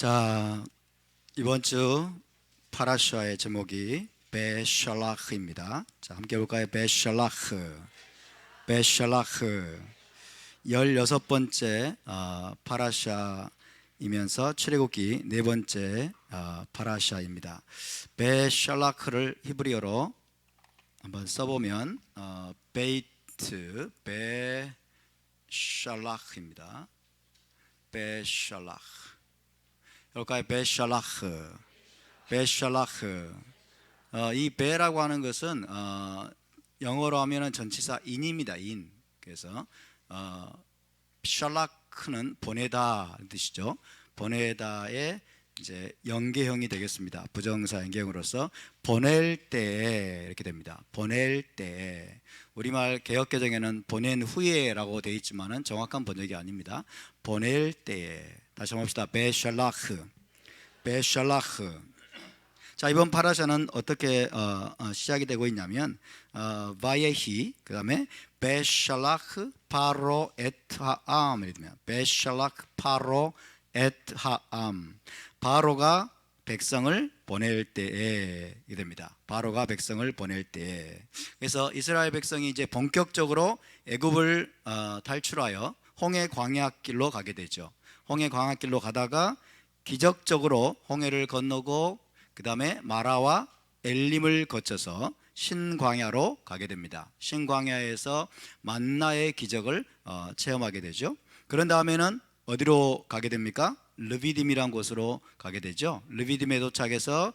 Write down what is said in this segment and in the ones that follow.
자, 이번 주 파라샤의 제목이 베샬라흐입니다. 자, 함께 볼까요? 베샬라흐. 16번째 파라샤이면서 출애굽기 네 번째 파라샤입니다. 베샬라흐를 히브리어로 한번 써보면 베이트 베샬라흐입니다. 베샬라흐. 여기까지 베샬라흐. 이 베라고 하는 것은 영어로 하면은 전치사 인입니다. 인. 그래서 샬라크는 보내다 뜻이죠. 보내다의 이제 연계형이 되겠습니다. 부정사 연계형으로서 보낼 때 이렇게 됩니다. 보낼 때. 우리말 개역개정에는 보낸 후에라고 되어 있지만은 정확한 번역이 아닙니다. 보낼 때. 다시 한번 봅시다. 베샬라흐. 자, 이번 파라샤는 어떻게 시작이 되고 있냐면 바예히, 그 다음에 베샬라흐 파로 에트하암 이렇게 됩니다. 베샬라흐 파로 에트하암. 바로가 백성을 보낼 때에 이렇게 됩니다. 바로가 백성을 보낼 때에. 그래서 이스라엘 백성이 이제 본격적으로 애굽을 탈출하여 홍해 광야길로 가게 되죠. 홍해 광야길로 가다가 기적적으로 홍해를 건너고 그 다음에 마라와 엘림을 거쳐서 신광야로 가게 됩니다. 신광야에서 만나의 기적을 체험하게 되죠. 그런 다음에는 어디로 가게 됩니까? 르비딤이라는 곳으로 가게 되죠. 르비딤에 도착해서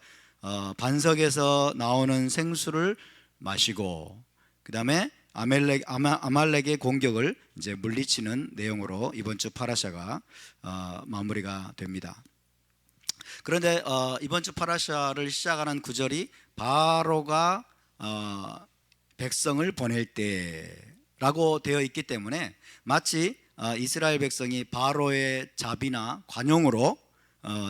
반석에서 나오는 생수를 마시고 그 다음에 아말렉의 공격을 이제 물리치는 내용으로 이번 주 파라샤가 마무리가 됩니다. 그런데 이번 주 파라샤를 시작하는 구절이 바로가 백성을 보낼 때라고 되어 있기 때문에 마치 이스라엘 백성이 바로의 자비나 관용으로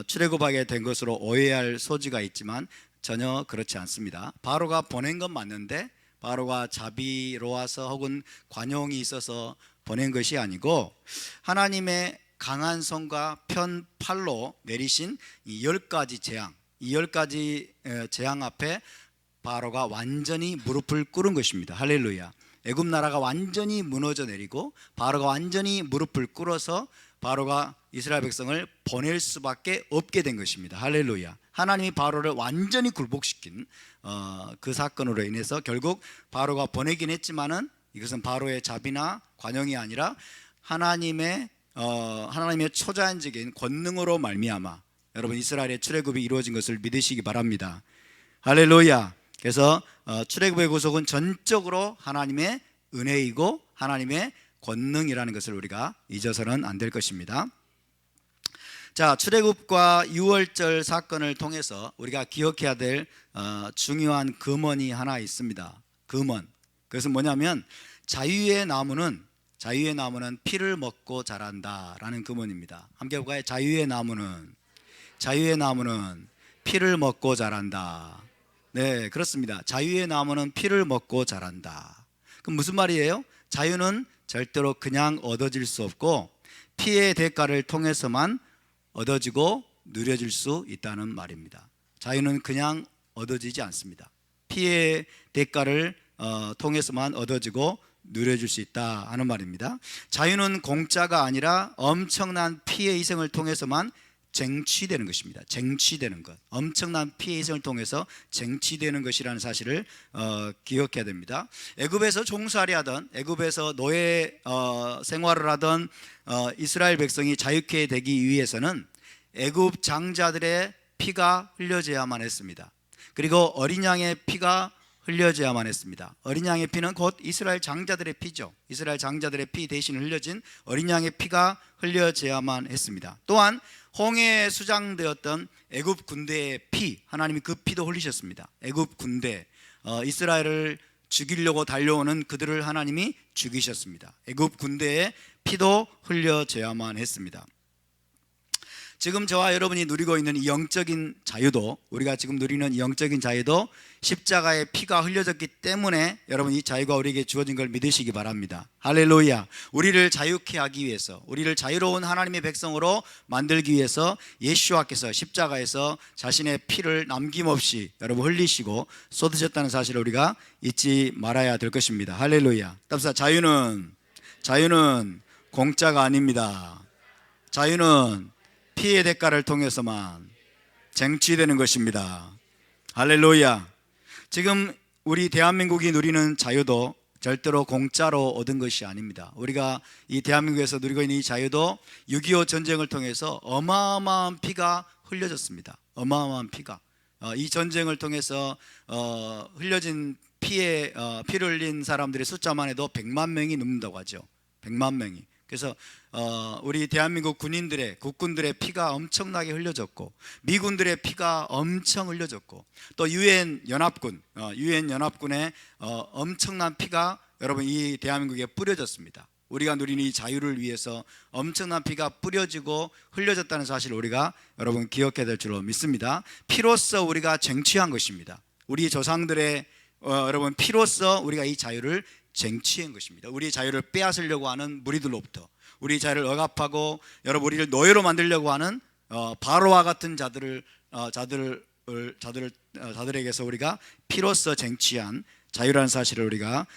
출애굽하게 된 것으로 오해할 소지가 있지만 전혀 그렇지 않습니다. 바로가 보낸 건 맞는데 바로가 자비로워서 혹은 관용이 있어서 보낸 것이 아니고 하나님의 강한 손과 편팔로 내리신 이 10가지 재앙, 이 10가지 재앙 앞에 바로가 완전히 무릎을 꿇은 것입니다. 할렐루야. 애굽 나라가 완전히 무너져 내리고 바로가 완전히 무릎을 꿇어서 바로가 이스라엘 백성을 보낼 수밖에 없게 된 것입니다. 할렐루야. 하나님이 바로를 완전히 굴복시킨 그 사건으로 인해서 결국 바로가 보내긴 했지만은 이것은 바로의 자비나 관용이 아니라 하나님의 초자연적인 권능으로 말미암아 여러분 이스라엘의 출애굽이 이루어진 것을 믿으시기 바랍니다. 할렐루야. 그래서 출애굽의 구속은 전적으로 하나님의 은혜이고 하나님의 권능이라는 것을 우리가 잊어서는 안 될 것입니다. 자, 출애굽과 유월절 사건을 통해서 우리가 기억해야 될 중요한 금언이 하나 있습니다. 금언. 그것은 뭐냐면 자유의 나무는 피를 먹고 자란다라는 금언입니다. 함께 볼까요? 자유의 나무는 피를 먹고 자란다. 네, 그렇습니다. 자유의 나무는 피를 먹고 자란다. 그럼 무슨 말이에요? 자유는 절대로 그냥 얻어질 수 없고 피의 대가를 통해서만 얻어지고 누려질 수 있다는 말입니다. 자유는 그냥 얻어지지 않습니다. 피의 대가를 통해서만 얻어지고 누려질 수 있다 하는 말입니다. 자유는 공짜가 아니라 엄청난 피의 희생을 통해서만 쟁취되는 것입니다. 쟁취되는 것, 엄청난 피의 희생을 통해서 쟁취되는 것이라는 사실을 기억해야 됩니다. 애굽에서 종살이 하던, 애굽에서 노예 생활을 하던 이스라엘 백성이 자유케 되기 위해서는 애굽 장자들의 피가 흘려져야만 했습니다. 그리고 어린 양의 피가 흘려져야만 했습니다. 어린 양의 피는 곧 이스라엘 장자들의 피죠. 이스라엘 장자들의 피 대신 흘려진 어린 양의 피가 흘려져야만 했습니다. 또한 홍해에 수장되었던 애굽 군대의 피, 하나님이 그 피도 흘리셨습니다. 애굽 군대, 이스라엘을 죽이려고 달려오는 그들을 하나님이 죽이셨습니다. 애굽 군대의 피도 흘려져야만 했습니다. 지금 저와 여러분이 누리고 있는 이 영적인 자유도, 우리가 지금 누리는 이 영적인 자유도 십자가의 피가 흘려졌기 때문에 여러분 이 자유가 우리에게 주어진 걸 믿으시기 바랍니다. 할렐루야. 우리를 자유케 하기 위해서, 우리를 자유로운 하나님의 백성으로 만들기 위해서 예수와께서 십자가에서 자신의 피를 남김없이 여러분 흘리시고 쏟으셨다는 사실을 우리가 잊지 말아야 될 것입니다. 할렐루야. 답사, 자유는 공짜가 아닙니다. 자유는 피의 대가를 통해서만 쟁취되는 것입니다. 할렐루야. 지금 우리 대한민국이 누리는 자유도 절대로 공짜로 얻은 것이 아닙니다. 우리가 이 대한민국에서 누리고 있는 이 자유도 6.25 전쟁을 통해서 어마어마한 피가 흘려졌습니다. 어마어마한 피가, 이 전쟁을 통해서 흘려진 피를 흘린 사람들의 숫자만 해도 100만 명이 넘는다고 하죠. 100만 명이. 그래서 우리 대한민국 국군들의 피가 엄청나게 흘려졌고, 미군들의 피가 엄청 흘려졌고, 또 유엔 연합군의 엄청난 피가 여러분 이 대한민국에 뿌려졌습니다. 우리가 누리는 이 자유를 위해서 엄청난 피가 뿌려지고 흘려졌다는 사실을 우리가 여러분 기억해야 될 줄로 믿습니다. 피로써 우리가 쟁취한 것입니다. 우리 조상들의 여러분 피로써 우리가 이 자유를 쟁취한 것입니다. 우리의 자유를 빼앗으려고 하는 무리들로부터, 우리 자유를 억압하고 여러분 우리를 노예로 만들려고 하는 바로와 같은 자들에게서 우리가 피로써 쟁취한 자유라는 사실을 우리가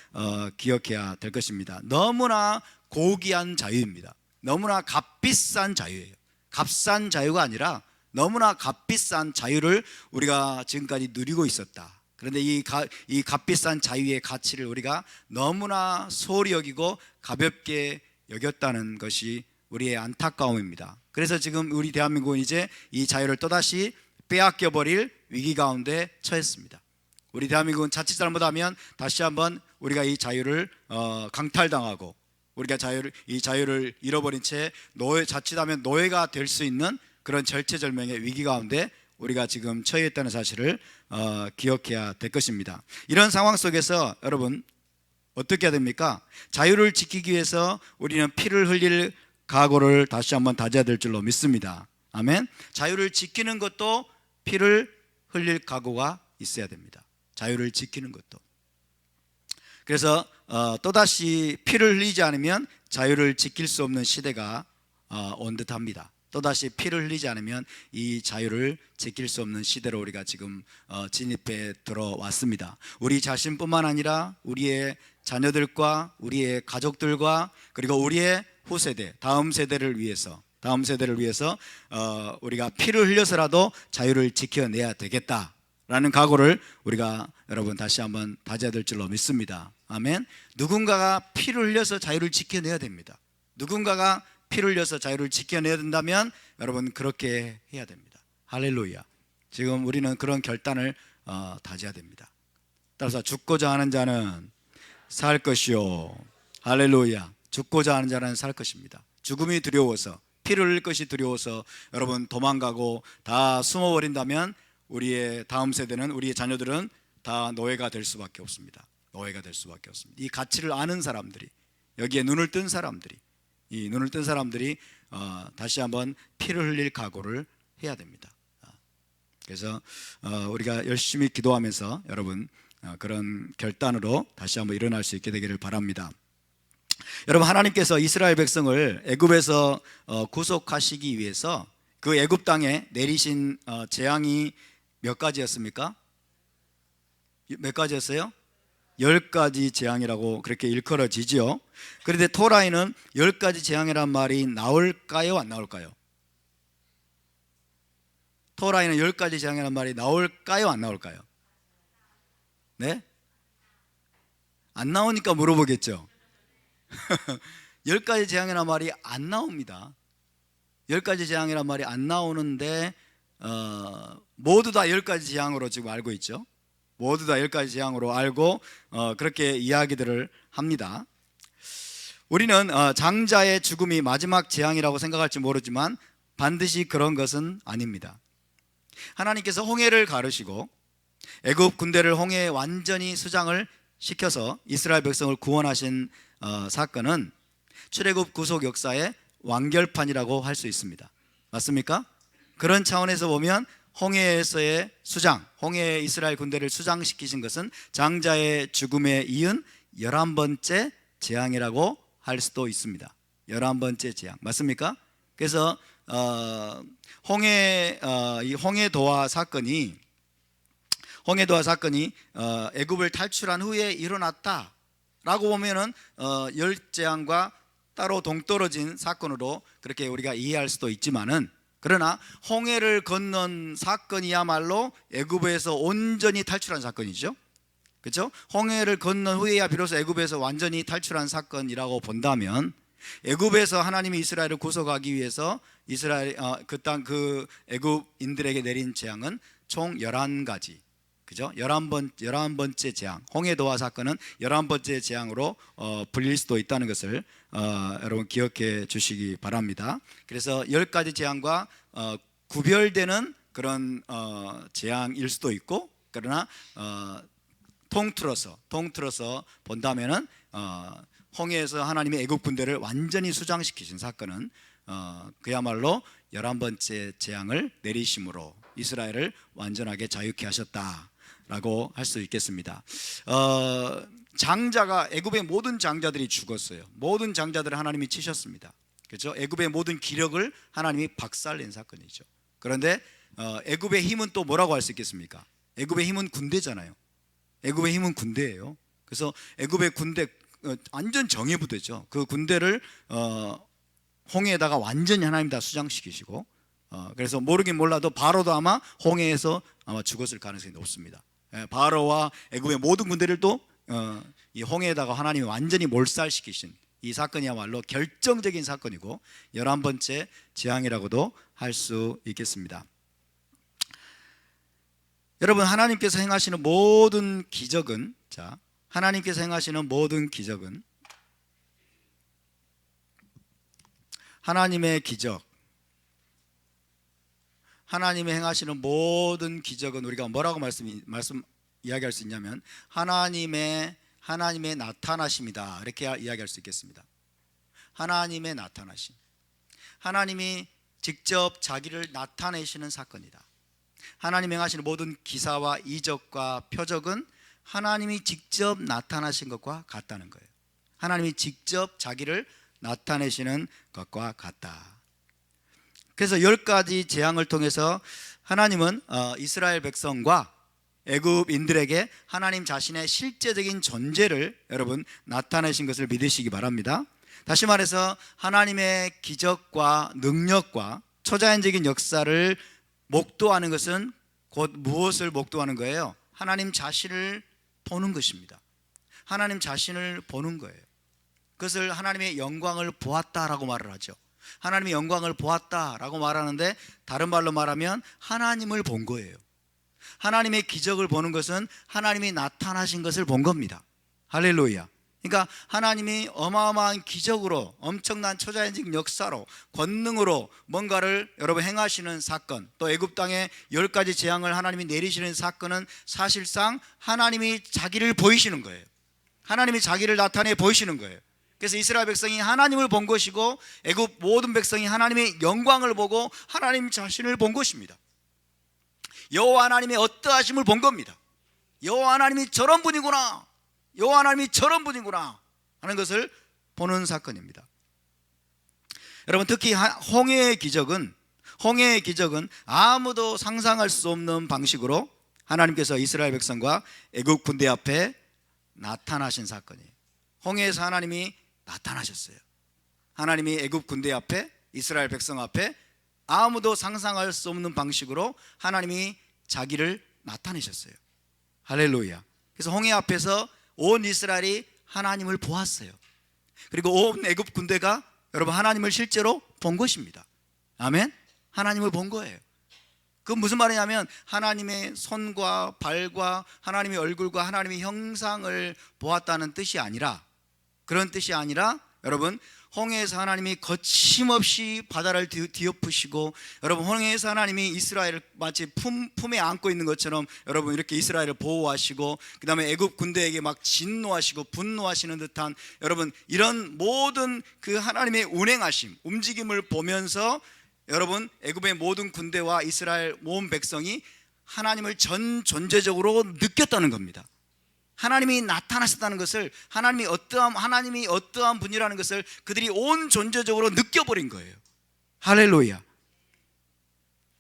기억해야 될 것입니다. 너무나 고귀한 자유입니다. 너무나 값비싼 자유예요. 값싼 자유가 아니라 너무나 값비싼 자유를 우리가 지금까지 누리고 있었다. 그런데 이 값비싼 자유의 가치를 우리가 너무나 소홀히 여기고 가볍게 여겼다는 것이 우리의 안타까움입니다. 그래서 지금 우리 대한민국은 이제 이 자유를 또다시 빼앗겨버릴 위기 가운데 처했습니다. 우리 대한민국은 자칫 잘못하면 다시 한번 우리가 이 자유를 강탈당하고, 우리가 이 자유를 잃어버린 채 자칫하면 노예가 될 수 있는 그런 절체절명의 위기 가운데 우리가 지금 처해 있다는 사실을 기억해야 될 것입니다. 이런 상황 속에서 여러분 어떻게 해야 됩니까? 자유를 지키기 위해서 우리는 피를 흘릴 각오를 다시 한번 다져야 될 줄로 믿습니다. 아멘. 자유를 지키는 것도 피를 흘릴 각오가 있어야 됩니다. 자유를 지키는 것도. 그래서 또다시 피를 흘리지 않으면 자유를 지킬 수 없는 시대가 온 듯합니다. 또다시 피를 흘리지 않으면 이 자유를 지킬 수 없는 시대로 우리가 지금 진입해 들어왔습니다. 우리 자신뿐만 아니라 우리의 자녀들과 우리의 가족들과 그리고 우리의 후세대, 다음 세대를 위해서 우리가 피를 흘려서라도 자유를 지켜내야 되겠다라는 각오를 우리가 여러분 다시 한번 다져야 될 줄로 믿습니다. 아멘. 누군가가 피를 흘려서 자유를 지켜내야 됩니다. 누군가가 피를 흘려서 자유를 지켜내야 된다면 여러분 그렇게 해야 됩니다. 할렐루야. 지금 우리는 그런 결단을 다져야 됩니다. 따라서 죽고자 하는 자는 살 것이요. 할렐루야. 죽고자 하는 자는 살 것입니다. 죽음이 두려워서, 피를 흘릴 것이 두려워서 여러분 도망가고 다 숨어버린다면 우리의 다음 세대는, 우리의 자녀들은 다 노예가 될 수밖에 없습니다. 노예가 될 수밖에 없습니다. 이 가치를 아는 사람들이, 여기에 눈을 뜬 사람들이, 이 눈을 뜬 사람들이 다시 한번 피를 흘릴 각오를 해야 됩니다. 그래서 우리가 열심히 기도하면서 여러분 그런 결단으로 다시 한번 일어날 수 있게 되기를 바랍니다. 여러분, 하나님께서 이스라엘 백성을 애굽에서 구속하시기 위해서 그 애굽 땅에 내리신 재앙이 몇 가지였습니까? 몇 가지였어요? 10가지 재앙이라고 그렇게 일컬어지죠. 그런데 토라에는 10가지 재앙이란 말이 나올까요, 안 나올까요? 토라에는 10가지 재앙이란 말이 나올까요, 안 나올까요? 네? 안 나오니까 물어보겠죠. 10가지 재앙이란 말이 안 나옵니다. 10가지 재앙이란 말이 안 나오는데 모두 다 10가지 재앙으로 지금 알고 있죠. 모두 다 10가지 재앙으로 알고 그렇게 이야기들을 합니다. 우리는 장자의 죽음이 마지막 재앙이라고 생각할지 모르지만 반드시 그런 것은 아닙니다. 하나님께서 홍해를 가르시고 애굽 군대를 홍해에 완전히 수장을 시켜서 이스라엘 백성을 구원하신 사건은 출애굽 구속 역사의 완결판이라고 할 수 있습니다. 맞습니까? 그런 차원에서 보면 홍해에서의 수장, 홍해 이스라엘 군대를 수장시키신 것은 장자의 죽음에 이은 11번째 재앙이라고 할 수도 있습니다. 11번째 재앙 맞습니까? 그래서 이 홍해도화 사건이 애굽을 탈출한 후에 일어났다라고 보면은 열 재앙과 따로 동떨어진 사건으로 그렇게 우리가 이해할 수도 있지만은, 그러나 홍해를 건넌 사건이야말로 애굽에서 온전히 탈출한 사건이죠. 그렇죠? 홍해를 건넌 후에야 비로소 애굽에서 완전히 탈출한 사건이라고 본다면, 애굽에서 하나님이 이스라엘을 구속하기 위해서 이스라엘 그 애굽인들에게 내린 재앙은 총 11가지. 그죠? 11번째 재앙, 홍해도화 사건은 11번째 재앙으로 불릴 수도 있다는 것을 여러분 기억해 주시기 바랍니다. 그래서 10가지 재앙과 구별되는 그런 재앙일 수도 있고, 그러나 통틀어서 본다면은 홍해에서 하나님의 애굽 군대를 완전히 수장시키신 사건은 그야말로 11번째 재앙을 내리심으로 이스라엘을 완전하게 자유케 하셨다라고 할 수 있겠습니다. 장자가, 애굽의 모든 장자들이 죽었어요. 모든 장자들을 하나님이 치셨습니다. 그렇죠? 애굽의 모든 기력을 하나님이 박살낸 사건이죠. 그런데 애굽의 힘은 또 뭐라고 할 수 있겠습니까? 애굽의 힘은 군대잖아요. 애굽의 힘은 군대예요. 그래서 애굽의 군대 완전 정예부대죠. 그 군대를 홍해에다가 완전히 하나님 다 수장시키시고, 그래서 모르긴 몰라도 바로도 아마 홍해에서 아마 죽었을 가능성이 높습니다. 바로와 애굽의 모든 군대를 또 이 홍해에다가 하나님이 완전히 몰살시키신 이 사건이야말로 결정적인 사건이고 11번째 재앙이라고도 할 수 있겠습니다. 여러분, 하나님께서 행하시는 모든 기적은, 하나님의 기적, 하나님의 행하시는 모든 기적은 우리가 뭐라고 이야기할 수 있냐면 하나님의 나타나심이다, 이렇게 이야기할 수 있겠습니다. 하나님의 나타나심, 하나님이 직접 자기를 나타내시는 사건이다. 하나님 행하시는 모든 기사와 이적과 표적은 하나님이 직접 나타나신 것과 같다는 거예요. 하나님이 직접 자기를 나타내시는 것과 같다. 그래서 10가지 재앙을 통해서 하나님은 이스라엘 백성과 애굽인들에게 하나님 자신의 실제적인 존재를 여러분 나타내신 것을 믿으시기 바랍니다. 다시 말해서 하나님의 기적과 능력과 초자연적인 역사를 목도하는 것은 곧 무엇을 목도하는 거예요? 하나님 자신을 보는 것입니다. 하나님 자신을 보는 거예요. 그것을 하나님의 영광을 보았다라고 말을 하죠. 하나님의 영광을 보았다라고 말하는데, 다른 말로 말하면 하나님을 본 거예요. 하나님의 기적을 보는 것은 하나님이 나타나신 것을 본 겁니다. 할렐루야. 그러니까 하나님이 어마어마한 기적으로, 엄청난 초자연적인 역사로, 권능으로 뭔가를 여러분 행하시는 사건, 또 애굽 땅에 10가지 재앙을 하나님이 내리시는 사건은 사실상 하나님이 자기를 보이시는 거예요. 하나님이 자기를 나타내 보이시는 거예요. 그래서 이스라엘 백성이 하나님을 본 것이고 애굽 모든 백성이 하나님의 영광을 보고 하나님 자신을 본 것입니다. 여호와 하나님의 어떠하심을 본 겁니다. 여호와 하나님이 저런 분이구나, 여호와 하나님이 저런 분이구나 하는 것을 보는 사건입니다. 여러분, 특히 홍해의 기적은 아무도 상상할 수 없는 방식으로 하나님께서 이스라엘 백성과 애굽 군대 앞에 나타나신 사건이에요. 홍해에서 하나님이 나타나셨어요. 하나님이 애굽 군대 앞에, 이스라엘 백성 앞에 아무도 상상할 수 없는 방식으로 하나님이 자기를 나타내셨어요. 할렐루야. 그래서 홍해 앞에서 온 이스라엘이 하나님을 보았어요. 그리고 온 애굽 군대가 여러분 하나님을 실제로 본 것입니다. 아멘. 하나님을 본 거예요. 그건 무슨 말이냐면 하나님의 손과 발과 하나님의 얼굴과 하나님의 형상을 보았다는 뜻이 아니라, 그런 뜻이 아니라 여러분, 홍해에서 하나님이 거침없이 바다를 뒤엎으시고, 여러분 홍해에서 하나님이 이스라엘을 마치 품에 안고 있는 것처럼 여러분 이렇게 이스라엘을 보호하시고, 그 다음에 애굽 군대에게 막 진노하시고 분노하시는 듯한 여러분 이런 모든 그 하나님의 운행하심, 움직임을 보면서 여러분 애굽의 모든 군대와 이스라엘 온 백성이 하나님을 전 존재적으로 느꼈다는 겁니다. 하나님이 나타나셨다는 것을, 하나님이 어떠한 분이라는 것을 그들이 온 존재적으로 느껴버린 거예요. 할렐루야.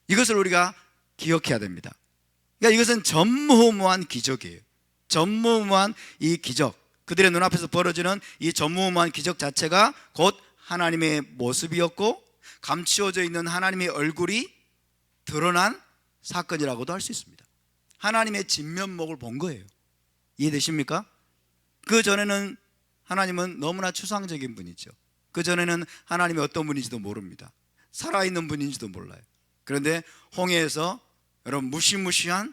이것을 우리가 기억해야 됩니다. 그러니까 이것은 전무후무한 기적이에요. 전무후무한 이 기적, 그들의 눈앞에서 벌어지는 이 전무후무한 기적 자체가 곧 하나님의 모습이었고 감추어져 있는 하나님의 얼굴이 드러난 사건이라고도 할 수 있습니다. 하나님의 진면목을 본 거예요. 이해되십니까? 그 전에는 하나님은 너무나 추상적인 분이죠. 그 전에는 하나님이 어떤 분인지도 모릅니다. 살아있는 분인지도 몰라요. 그런데 홍해에서 여러분 무시무시한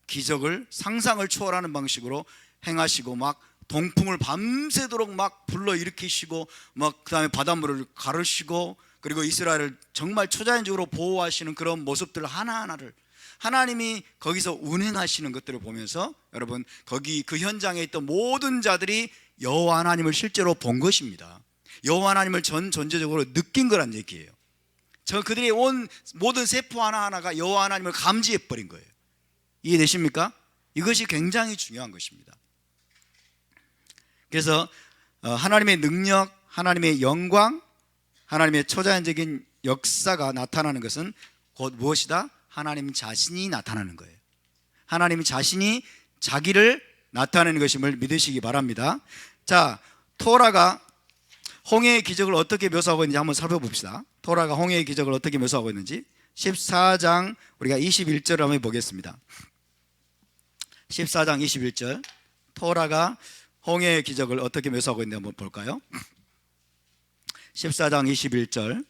기적을, 상상을 초월하는 방식으로 행하시고 막 동풍을 밤새도록 막 불러일으키시고 막 그 다음에 바닷물을 가르시고 그리고 이스라엘을 정말 초자연적으로 보호하시는 그런 모습들 하나하나를 하나님이 거기서 운행하시는 것들을 보면서 여러분 거기 그 현장에 있던 모든 자들이 여호와 하나님을 실제로 본 것입니다. 여호와 하나님을 전 존재적으로 느낀 거란 얘기예요. 그들이 온 모든 세포 하나하나가 여호와 하나님을 감지해 버린 거예요. 이해되십니까? 이것이 굉장히 중요한 것입니다. 그래서 하나님의 능력, 하나님의 영광, 하나님의 초자연적인 역사가 나타나는 것은 곧 무엇이다? 하나님 자신이 나타나는 거예요. 하나님 자신이 자기를 나타내는 것임을 믿으시기 바랍니다. 자, 토라가 홍해의 기적을 어떻게 묘사하고 있는지 한번 살펴봅시다. 토라가 홍해의 기적을 어떻게 묘사하고 있는지 14장 우리가 21절을 한번 보겠습니다. 14장 21절 토라가 홍해의 기적을 어떻게 묘사하고 있는지 한번 볼까요? 14장 21절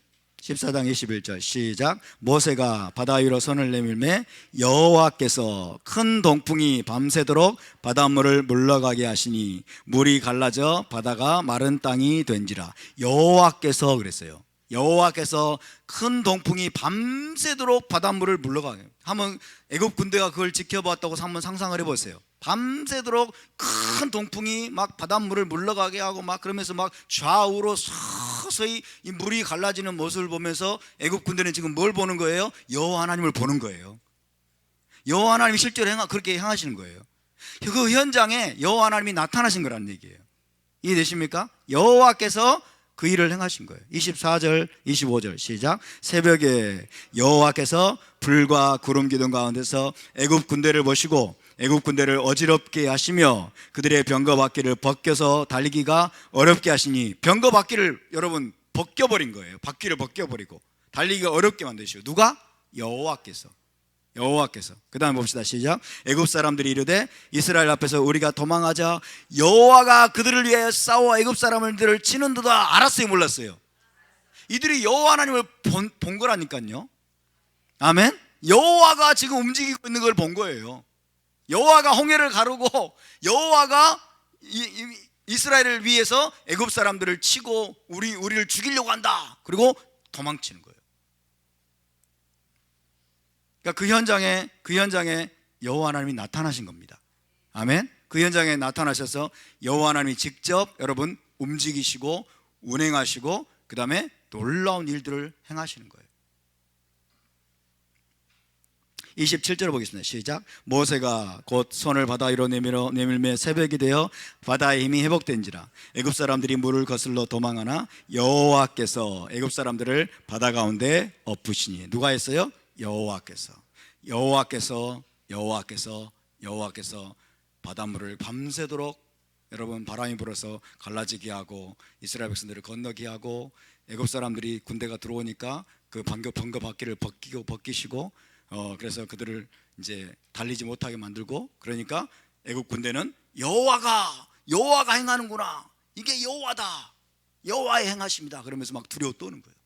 시작. 모세가 바다 위로 손을 내밀매 여호와께서 큰 동풍이 밤새도록 바닷물을 물러가게 하시니 물이 갈라져 바다가 마른 땅이 된지라. 여호와께서 그랬어요. 여호와께서 큰 동풍이 밤새도록 바닷물을 물러가게. 한번 애굽 군대가 그걸 지켜봤다고 한번 상상을 해보세요. 밤새도록 큰 동풍이 막 바닷물을 물러가게 하고 막 그러면서 막 좌우로 서서히 이 물이 갈라지는 모습을 보면서 애굽 군대는 지금 뭘 보는 거예요? 여호와 하나님을 보는 거예요. 여호와 하나님이 실제로 그렇게 행하시는 거예요. 그 현장에 여호와 하나님이 나타나신 거라는 얘기예요. 이해되십니까? 여호와께서 그 일을 행하신 거예요. 24절 25절 시작. 새벽에 여호와께서 불과 구름 기둥 가운데서 애굽 군대를 보시고 애굽 군대를 어지럽게 하시며 그들의 병거 바퀴를 벗겨서 달리기가 어렵게 하시니, 병거 바퀴를 여러분 벗겨버린 거예요. 바퀴를 벗겨버리고 달리기가 어렵게 만드시고. 누가? 여호와께서. 그 다음에 봅시다. 시작. 애굽 사람들이 이르되 이스라엘 앞에서 우리가 도망하자 여호와가 그들을 위하여 싸워 애굽 사람들을 치는 듯다. 알았어요, 몰랐어요? 이들이 여호와 하나님을 본 거라니까요. 아멘. 여호와가 지금 움직이고 있는 걸 본 거예요. 여호와가 홍해를 가르고 여호와가 이스라엘을 위해서 애굽 사람들을 치고 우리를 죽이려고 한다. 그리고 도망치는 거예요. 그러니까 그 현장에 여호와 하나님이 나타나신 겁니다. 아멘. 그 현장에 나타나셔서 여호와 하나님이 직접 여러분 움직이시고 운행하시고 그 다음에 놀라운 일들을 행하시는 거예요. 27절을 보겠습니다. 시작. 모세가 곧 손을 바다 위로 내밀매 새벽이 되어 바다의 힘이 회복된지라. 애굽 사람들이 물을 거슬러 도망하나 여호와께서 애굽 사람들을 바다 가운데 엎으시니. 누가 했어요? 여호와께서 바닷물을 밤새도록 여러분 바람이 불어서 갈라지게 하고 이스라엘 백성들을 건너게 하고 애굽 사람들이 군대가 들어오니까 그 병거 바퀴를 벗기시고 그래서 그들을 이제 달리지 못하게 만들고, 그러니까 애굽 군대는 여호와가 행하는구나, 이게 여호와다, 여호와의 행하십니다 그러면서 막 두려워 떠는 거예요.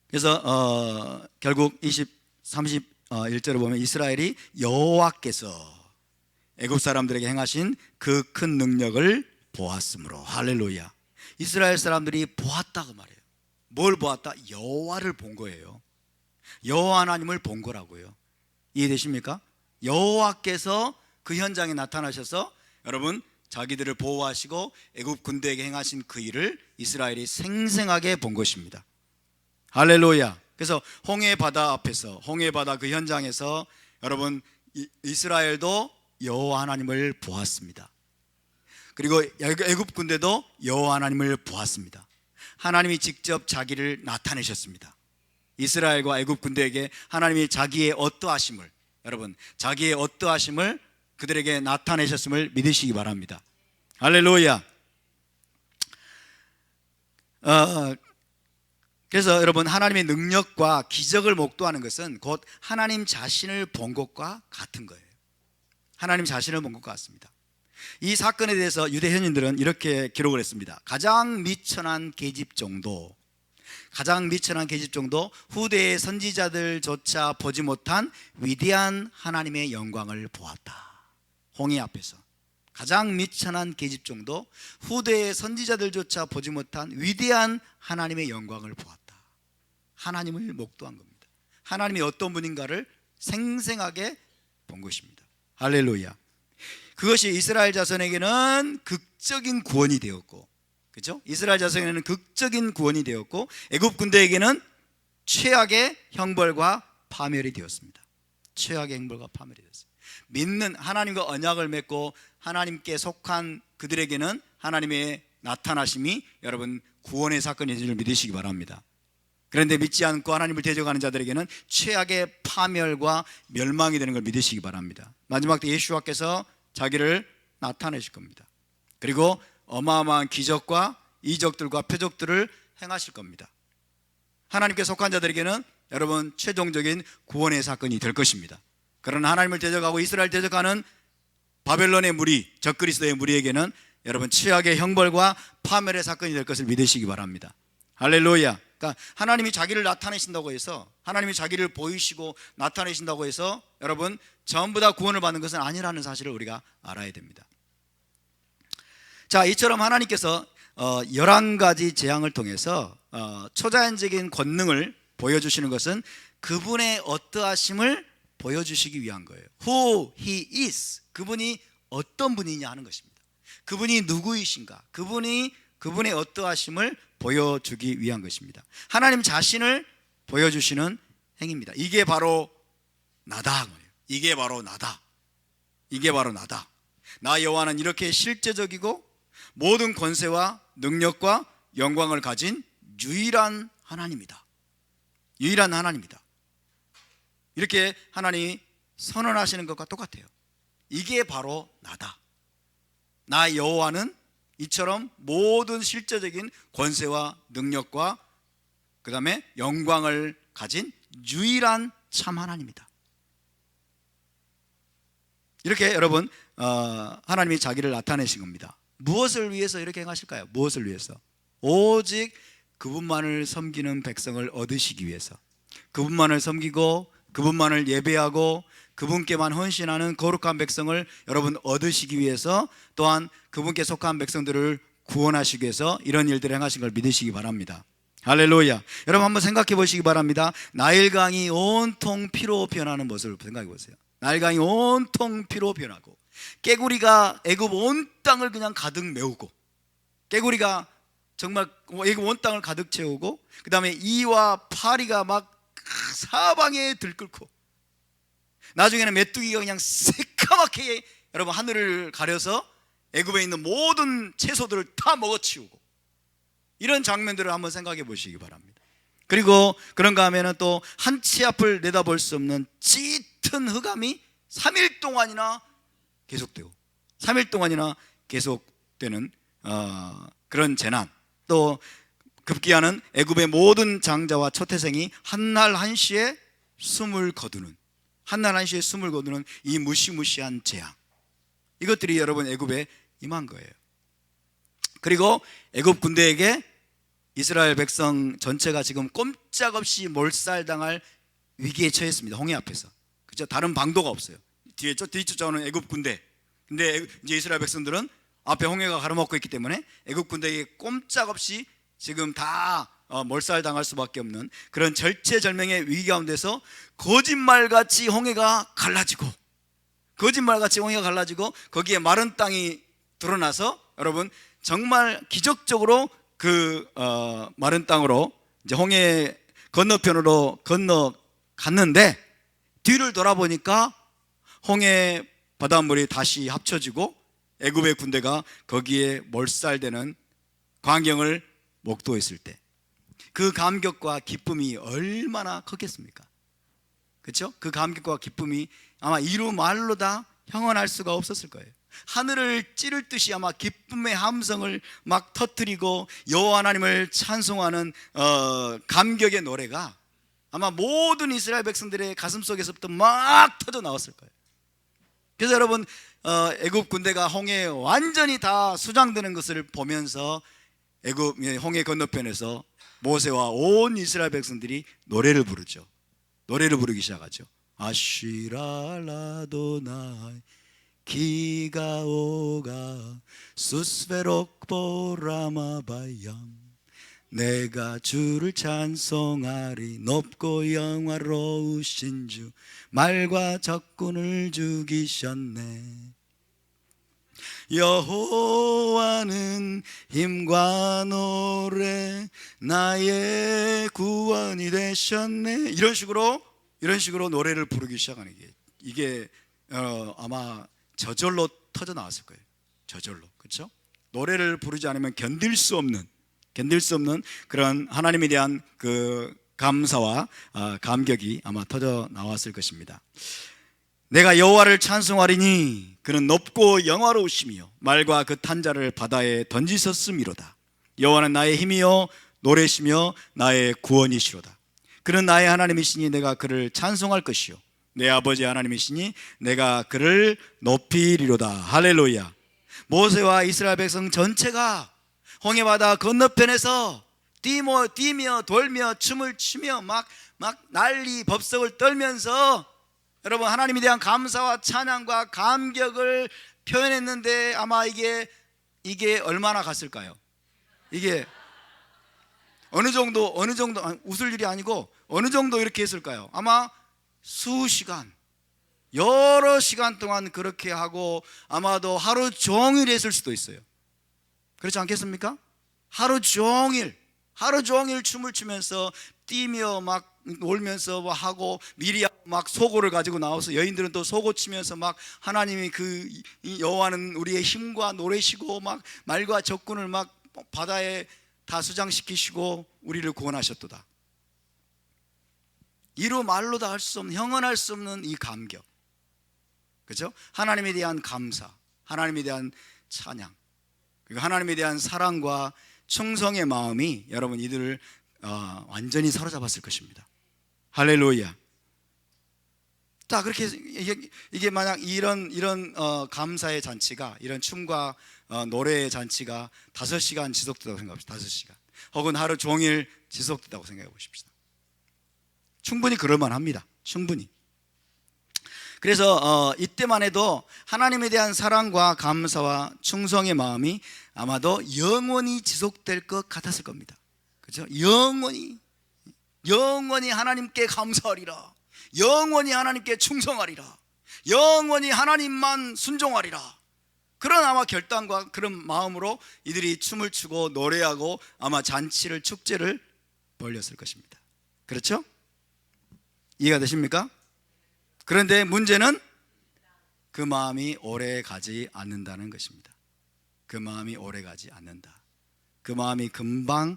그래서 결국 31절을 보면 이스라엘이 여호와께서 애굽 사람들에게 행하신 그 큰 능력을 보았으므로. 할렐루야. 이스라엘 사람들이 보았다고 말해요. 뭘 보았다? 여호와를 본 거예요. 여호와 하나님을 본 거라고요. 이해되십니까? 여호와께서 그 현장에 나타나셔서 여러분 자기들을 보호하시고 애굽 군대에게 행하신 그 일을 이스라엘이 생생하게 본 것입니다. 할렐루야. 그래서 홍해 바다 앞에서, 홍해 바다 그 현장에서 여러분 이스라엘도 여호와 하나님을 보았습니다. 그리고 애굽 군대도 여호와 하나님을 보았습니다. 하나님이 직접 자기를 나타내셨습니다. 이스라엘과 애굽 군대에게 하나님이 자기의 어떠하심을, 여러분 자기의 어떠하심을 그들에게 나타내셨음을 믿으시기 바랍니다. 할렐루야. 그래서 여러분 하나님의 능력과 기적을 목도하는 것은 곧 하나님 자신을 본 것과 같은 거예요. 하나님 자신을 본 것과 같습니다. 이 사건에 대해서 유대 현인들은 이렇게 기록을 했습니다. 가장 미천한 계집 정도, 후대의 선지자들조차 보지 못한 위대한 하나님의 영광을 보았다. 홍해 앞에서 가장 미천한 계집 정도, 후대의 선지자들조차 보지 못한 위대한 하나님의 영광을 보았다. 하나님을 목도한 겁니다. 하나님이 어떤 분인가를 생생하게 본 것입니다. 할렐루야. 그것이 이스라엘 자손에게는 극적인 구원이 되었고, 그렇죠? 이스라엘 자손에게는 극적인 구원이 되었고, 애굽 군대에게는 최악의 형벌과 파멸이 되었습니다. 최악의 형벌과 파멸이 되었습니다. 믿는 하나님과 언약을 맺고 하나님께 속한 그들에게는 하나님의 나타나심이 여러분 구원의 사건인 줄 믿으시기 바랍니다. 그런데 믿지 않고 하나님을 대적하는 자들에게는 최악의 파멸과 멸망이 되는 걸 믿으시기 바랍니다. 마지막 때 예수와께서 자기를 나타내실 겁니다. 그리고 어마어마한 기적과 이적들과 표적들을 행하실 겁니다. 하나님께 속한 자들에게는 여러분 최종적인 구원의 사건이 될 것입니다. 그러나 하나님을 대적하고 이스라엘 대적하는 바벨론의 무리, 적그리스도의 무리에게는 여러분 최악의 형벌과 파멸의 사건이 될 것을 믿으시기 바랍니다. 할렐루야. 그러니까 하나님이 자기를 나타내신다고 해서, 하나님이 자기를 보이시고 나타내신다고 해서 여러분 전부 다 구원을 받는 것은 아니라는 사실을 우리가 알아야 됩니다. 자, 이처럼 하나님께서 11가지 재앙을 통해서 초자연적인 권능을 보여주시는 것은 그분의 어떠하심을 보여주시기 위한 거예요. Who He is, 그분이 어떤 분이냐 하는 것입니다. 그분이 누구이신가, 그분의 어떠하심을 보여주기 위한 것입니다. 하나님 자신을 보여주시는 행위입니다. 이게 바로 나다. 이게 바로 나다. 이게 바로 나다. 나 여호와는 이렇게 실제적이고 모든 권세와 능력과 영광을 가진 유일한 하나님이다. 유일한 하나님이다. 이렇게 하나님이 선언하시는 것과 똑같아요. 이게 바로 나다. 나 여호와는 이처럼 모든 실제적인 권세와 능력과 그 다음에 영광을 가진 유일한 참 하나님이다. 이렇게 여러분 하나님이 자기를 나타내신 겁니다. 무엇을 위해서 이렇게 행하실까요? 무엇을 위해서? 오직 그분만을 섬기는 백성을 얻으시기 위해서, 그분만을 섬기고 그분만을 예배하고 그분께만 헌신하는 거룩한 백성을 여러분 얻으시기 위해서, 또한 그분께 속한 백성들을 구원하시기 위해서 이런 일들을 행하신 걸 믿으시기 바랍니다. 할렐루야. 여러분 한번 생각해 보시기 바랍니다. 나일강이 온통 피로 변하는 모습을 생각해 보세요. 나일강이 온통 피로 변하고, 깨구리가 애굽 온 땅을 그냥 가득 메우고, 깨구리가 정말 애굽 온 땅을 가득 채우고, 그 다음에 이와 파리가 막 사방에 들끓고, 나중에는 메뚜기가 그냥 새까맣게 여러분 하늘을 가려서 애굽에 있는 모든 채소들을 다 먹어치우고, 이런 장면들을 한번 생각해 보시기 바랍니다. 그리고 그런가 하면은 또 한치 앞을 내다볼 수 없는 짙은 흑암이 3일 동안이나 계속되고, 3일 동안이나 계속되는 그런 재난, 또 급기야는 애굽의 모든 장자와 초태생이 한날 한시에 숨을 거두는, 한날 한시에 숨을 거두는 이 무시무시한 재앙, 이것들이 여러분 애굽에 임한 거예요. 그리고 애굽 군대에게 이스라엘 백성 전체가 지금 꼼짝없이 몰살당할 위기에 처했습니다. 홍해 앞에서. 그렇죠? 다른 방도가 없어요. 뒤에 뒤쫓아오는 애굽 군대. 근데 이제 이스라엘 백성들은 앞에 홍해가 가로막고 있기 때문에 애굽 군대에게 꼼짝없이 지금 다 몰살당할 수밖에 없는 그런 절체절명의 위기 가운데서 거짓말같이 홍해가 갈라지고, 거짓말같이 홍해가 갈라지고, 거기에 마른 땅이 드러나서 여러분 정말 기적적으로 그 마른 땅으로 이제 홍해 건너편으로 건너갔는데, 뒤를 돌아보니까 홍해 바닷물이 다시 합쳐지고 애굽의 군대가 거기에 몰살되는 광경을 목도했을 때 그 감격과 기쁨이 얼마나 컸겠습니까? 그렇죠? 그 감격과 기쁨이 아마 이루 말로 다 형언할 수가 없었을 거예요. 하늘을 찌를 듯이 아마 기쁨의 함성을 막 터뜨리고 여호와 하나님을 찬송하는 감격의 노래가 아마 모든 이스라엘 백성들의 가슴속에서부터 막 터져 나왔을 거예요. 그래서 여러분 애굽 군대가 홍해에 완전히 다 수장되는 것을 보면서 애굽 홍해 건너편에서 모세와 온 이스라엘 백성들이 노래를 부르죠. 노래를 부르기 시작하죠. 아시랄라도나이 기가 오가 수스베록 보라마바얌 내가 주를 찬송하리 높고 영화로우신 주 말과 적군을 죽이셨네. 여호와는 힘과 노래 나의 구원이 되셨네. 이런 식으로 노래를 부르기 시작하는 이게 아마 저절로 터져 나왔을 거예요. 저절로. 그렇죠? 노래를 부르지 않으면 견딜 수 없는 그런 하나님에 대한 그 감사와 감격이 아마 터져 나왔을 것입니다. 내가 여호와를 찬송하리니 그는 높고 영화로우시며 말과 그 탄자를 바다에 던지셨음이로다. 여호와는 나의 힘이요 노래시며 나의 구원이시로다. 그는 나의 하나님이시니 내가 그를 찬송할 것이요 내 아버지 하나님이시니 내가 그를 높이리로다. 할렐루야. 모세와 이스라엘 백성 전체가 홍해바다 건너편에서 뛰며 돌며 춤을 추며 막 난리 법석을 떨면서 여러분 하나님에 대한 감사와 찬양과 감격을 표현했는데 아마 이게 얼마나 갔을까요? 이게 어느 정도 웃을 일이 아니고 어느 정도 이렇게 했을까요? 아마 수시간 여러 시간 동안 그렇게 하고 아마도 하루 종일 했을 수도 있어요. 그렇지 않겠습니까? 하루 종일 춤을 추면서 뛰며 막 놀면서 하고 미리 막 소고를 가지고 나와서 여인들은 또 소고 치면서 막 하나님이 그 여호와는 우리의 힘과 노래시고 막 말과 적군을 막 바다에 다 수장시키시고 우리를 구원하셨도다. 이루 말로 다 할 수 없는 형언할 수 없는 이 감격, 그렇죠? 하나님에 대한 감사, 하나님에 대한 찬양, 그리고 하나님에 대한 사랑과 충성의 마음이 여러분 이들을 완전히 사로잡았을 것입니다. 할렐루야. 자, 그렇게 이게 만약 이런 감사의 잔치가, 이런 춤과 노래의 잔치가 5시간 지속된다고 생각합시다. 5시간 혹은 하루 종일 지속된다고 생각해 보십시다. 충분히 그럴만 합니다. 충분히. 그래서 이때만 해도 하나님에 대한 사랑과 감사와 충성의 마음이 아마도 영원히 지속될 것 같았을 겁니다. 그렇죠? 영원히 하나님께 감사하리라, 영원히 하나님께 충성하리라, 영원히 하나님만 순종하리라, 그런 아마 결단과 그런 마음으로 이들이 춤을 추고 노래하고 아마 잔치를, 축제를 벌였을 것입니다. 그렇죠? 이해가 되십니까? 그런데 문제는 그 마음이 오래 가지 않는다는 것입니다. 그 마음이 오래 가지 않는다. 그 마음이 금방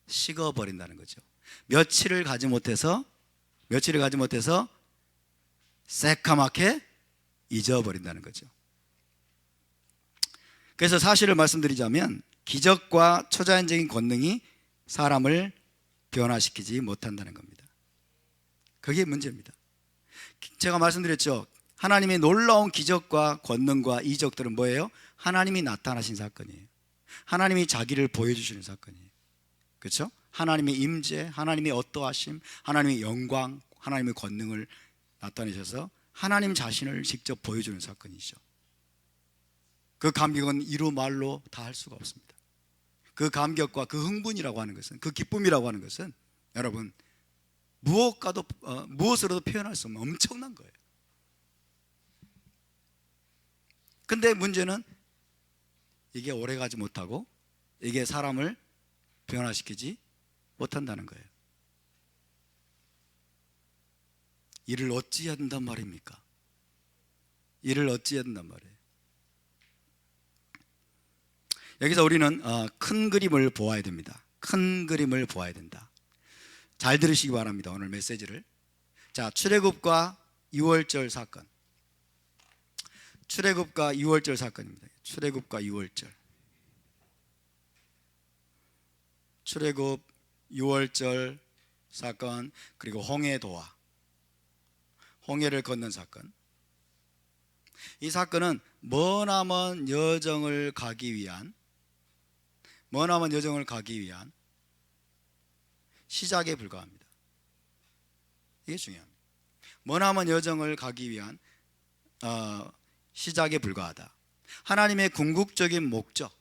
식어버린다는 거죠. 며칠을 가지 못해서 새카맣게 잊어버린다는 거죠. 그래서 사실을 말씀드리자면 기적과 초자연적인 권능이 사람을 변화시키지 못한다는 겁니다. 그게 문제입니다. 제가 말씀드렸죠. 하나님의 놀라운 기적과 권능과 이적들은 뭐예요? 하나님이 나타나신 사건이에요. 하나님이 자기를 보여주시는 사건이에요. 그렇죠? 하나님의 임재, 하나님의 어떠하심, 하나님의 영광, 하나님의 권능을 나타내셔서 하나님 자신을 직접 보여주는 사건이죠. 그 감격은 이루 말로 다 할 수가 없습니다. 그 감격과 그 흥분이라고 하는 것은, 그 기쁨이라고 하는 것은 여러분 무엇으로도 표현할 수 없는 엄청난 거예요. 근데 문제는 이게 오래가지 못하고 이게 사람을 변화시키지 못한다는 거예요. 이를 어찌해야 된단 말입니까? 이를 어찌해야 된단 말이에요. 여기서 우리는 큰 그림을 보아야 됩니다. 큰 그림을 보아야 된다. 잘 들으시기 바랍니다. 오늘 메시지를. 자, 출애굽과 유월절 사건. 출애굽과 유월절 사건입니다. 출애굽과 유월절. 출애굽 유월절 사건, 그리고 홍해도화, 홍해를 건넌 사건. 이 사건은 머나먼 여정을 가기 위한 시작에 불과합니다. 이게 중요합니다. 머나먼 여정을 가기 위한 시작에 불과하다. 하나님의 궁극적인 목적,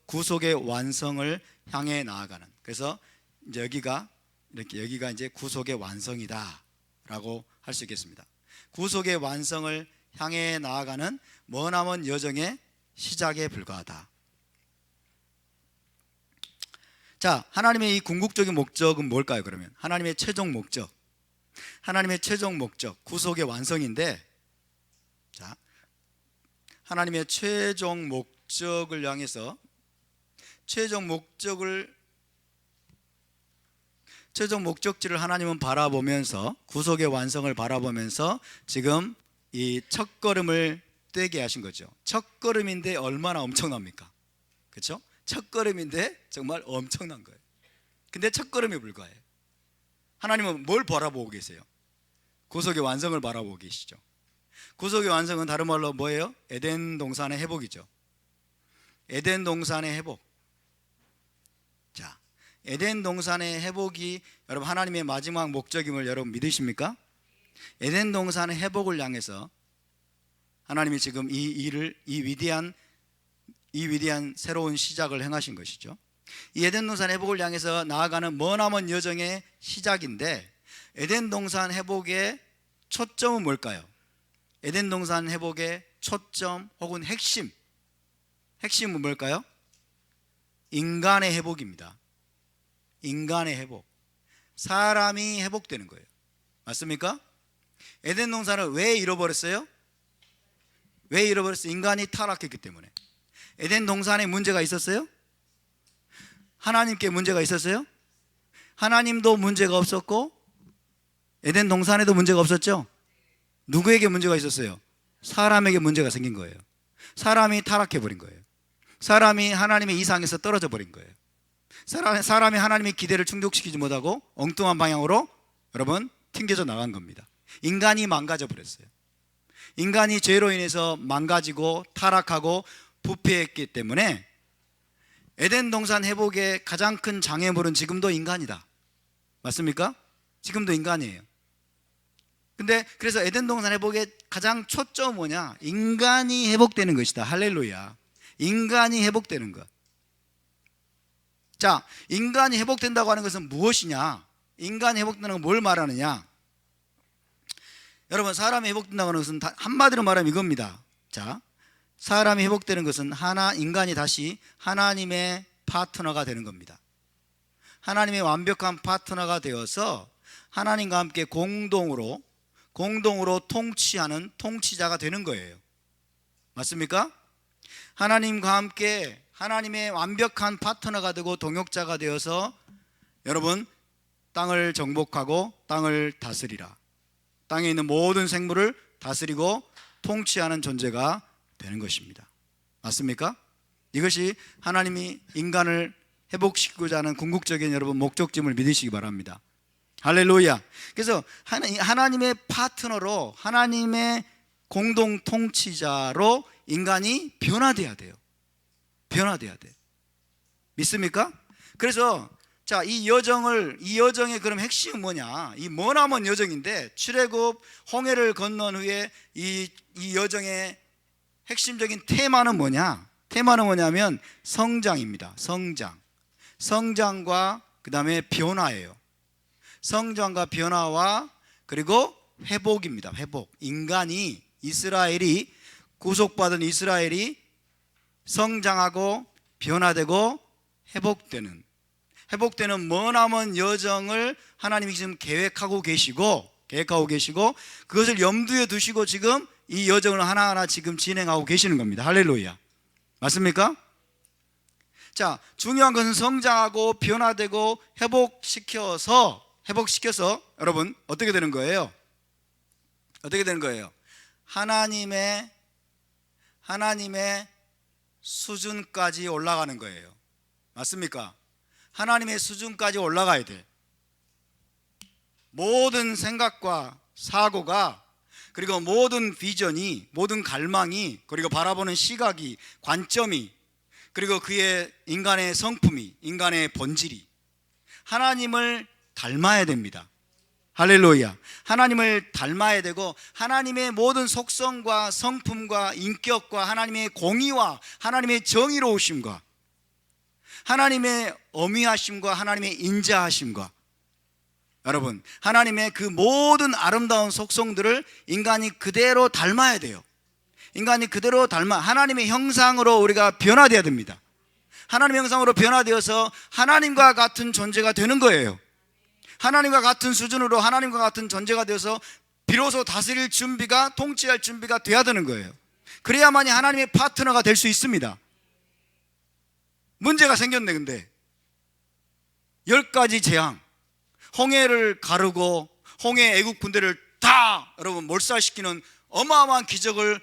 구속의 완성을 향해 나아가는. 그래서 이제 여기가 이제 구속의 완성이다라고 할 수 있겠습니다. 구속의 완성을 향해 나아가는 머나먼 여정의 시작에 불과하다. 자, 하나님의 이 궁극적인 목적은 뭘까요? 그러면 하나님의 최종 목적, 구속의 완성인데, 자, 하나님의 최종 목적을 향해서 최종 목적지를 하나님은 바라보면서, 구속의 완성을 바라보면서 지금 이 첫걸음을 떼게 하신 거죠. 첫걸음인데 얼마나 엄청납니까? 그렇죠? 첫걸음인데 정말 엄청난 거예요. 근데 첫걸음에 불과해요. 하나님은 뭘 바라보고 계세요? 구속의 완성을 바라보고 계시죠. 구속의 완성은 다른 말로 뭐예요? 에덴 동산의 회복이죠. 에덴 동산의 회복. 자, 에덴 동산의 회복이 여러분 하나님의 마지막 목적임을 여러분 믿으십니까? 에덴 동산의 회복을 향해서 하나님이 지금 이 위대한 새로운 시작을 행하신 것이죠. 이 에덴 동산 회복을 향해서 나아가는 머나먼 여정의 시작인데, 에덴 동산 회복의 초점은 뭘까요? 에덴 동산 회복의 초점 혹은 핵심은 뭘까요? 인간의 회복입니다. 인간의 회복. 사람이 회복되는 거예요. 맞습니까? 에덴 동산을 왜 잃어버렸어요? 인간이 타락했기 때문에. 에덴 동산에 문제가 있었어요? 하나님께 문제가 있었어요? 하나님도 문제가 없었고 에덴 동산에도 문제가 없었죠? 누구에게 문제가 있었어요? 사람에게 문제가 생긴 거예요. 사람이 타락해버린 거예요. 사람이 하나님의 이상에서 떨어져 버린 거예요. 사람이 하나님의 기대를 충족시키지 못하고 엉뚱한 방향으로 여러분 튕겨져 나간 겁니다. 인간이 망가져 버렸어요. 인간이 죄로 인해서 망가지고 타락하고 부패했기 때문에 에덴 동산 회복의 가장 큰 장애물은 지금도 인간이다. 맞습니까? 지금도 인간이에요. 근데 그래서 에덴 동산 회복의 가장 초점은 뭐냐? 인간이 회복되는 것이다. 할렐루야. 인간이 회복되는 것. 자, 인간이 회복된다고 하는 것은 무엇이냐? 인간이 회복되는 건 뭘 말하느냐? 여러분, 사람이 회복된다고 하는 것은 한마디로 말하면 이겁니다. 자, 사람이 회복되는 것은 인간이 다시 하나님의 파트너가 되는 겁니다. 하나님의 완벽한 파트너가 되어서 하나님과 함께 공동으로 통치하는 통치자가 되는 거예요. 맞습니까? 하나님과 함께 하나님의 완벽한 파트너가 되고 동역자가 되어서 여러분 땅을 정복하고 땅을 다스리라. 땅에 있는 모든 생물을 다스리고 통치하는 존재가 되는 것입니다. 맞습니까? 이것이 하나님이 인간을 회복시키고자 하는 궁극적인 여러분 목적점을 믿으시기 바랍니다. 할렐루야. 그래서 하나님의 파트너로, 하나님의 공동 통치자로 인간이 변화돼야 돼요. 변화돼야 돼. 믿습니까? 그래서 자, 이 여정의 그럼 핵심은 뭐냐? 이 머나먼 여정인데 출애굽 홍해를 건넌 후에 이 여정의 핵심적인 테마는 뭐냐? 테마는 뭐냐면 성장입니다. 성장과 그 다음에 변화예요. 성장과 변화와 그리고 회복입니다. 회복. 구속받은 이스라엘이 성장하고 변화되고 회복되는 머나먼 여정을 하나님이 지금 계획하고 계시고 그것을 염두에 두시고 지금 이 여정을 하나하나 지금 진행하고 계시는 겁니다. 할렐루야. 맞습니까? 자, 중요한 것은 성장하고 변화되고 회복시켜서 여러분 어떻게 되는 거예요? 하나님의 수준까지 올라가는 거예요. 맞습니까? 하나님의 수준까지 올라가야 돼. 모든 생각과 사고가, 그리고 모든 비전이, 모든 갈망이, 그리고 바라보는 시각이, 관점이, 그리고 그의 인간의 성품이, 인간의 본질이 하나님을 닮아야 됩니다. 할렐루야. 하나님을 닮아야 되고, 하나님의 모든 속성과 성품과 인격과 하나님의 공의와 하나님의 정의로우심과 하나님의 어미하심과 하나님의 인자하심과, 여러분, 하나님의 그 모든 아름다운 속성들을 인간이 그대로 닮아야 돼요. 인간이 그대로 닮아 하나님의 형상으로 우리가 변화되어야 됩니다. 하나님의 형상으로 변화되어서 하나님과 같은 존재가 되는 거예요. 하나님과 같은 수준으로 하나님과 같은 존재가 되어서 비로소 다스릴 준비가, 통치할 준비가 돼야 되는 거예요. 그래야만이 하나님의 파트너가 될 수 있습니다. 문제가 생겼네. 근데 10가지 재앙, 홍해를 가르고 홍해 애국 군대를 다 여러분 몰살시키는 어마어마한 기적을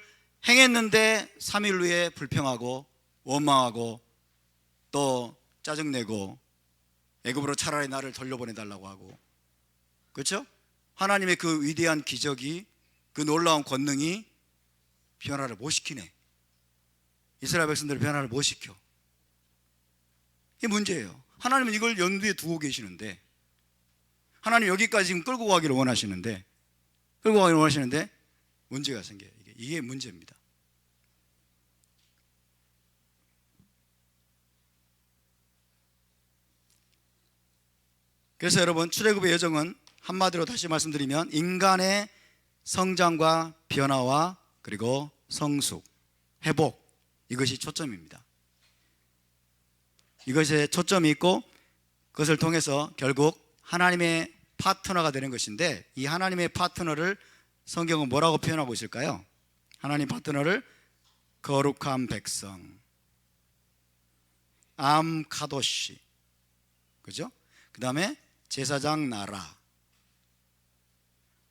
행했는데 3일 후에 불평하고 원망하고 또 짜증내고 애굽으로 차라리 나를 돌려보내달라고 하고, 그렇죠? 하나님의 그 위대한 기적이, 그 놀라운 권능이 변화를 못 시키네. 이스라엘 백성들을 변화를 못 시켜. 이게 문제예요. 하나님은 이걸 염두에 두고 계시는데, 하나님 여기까지 지금 끌고 가기를 원하시는데 문제가 생겨요. 이게 문제입니다. 그래서 여러분, 출애굽의 여정은 한마디로 다시 말씀드리면 인간의 성장과 변화와 그리고 성숙, 회복, 이것이 초점입니다. 이것에 초점이 있고, 그것을 통해서 결국 하나님의 파트너가 되는 것인데, 이 하나님의 파트너를 성경은 뭐라고 표현하고 있을까요? 하나님 파트너를 거룩한 백성, 암카도시, 그죠? 그 다음에 제사장 나라,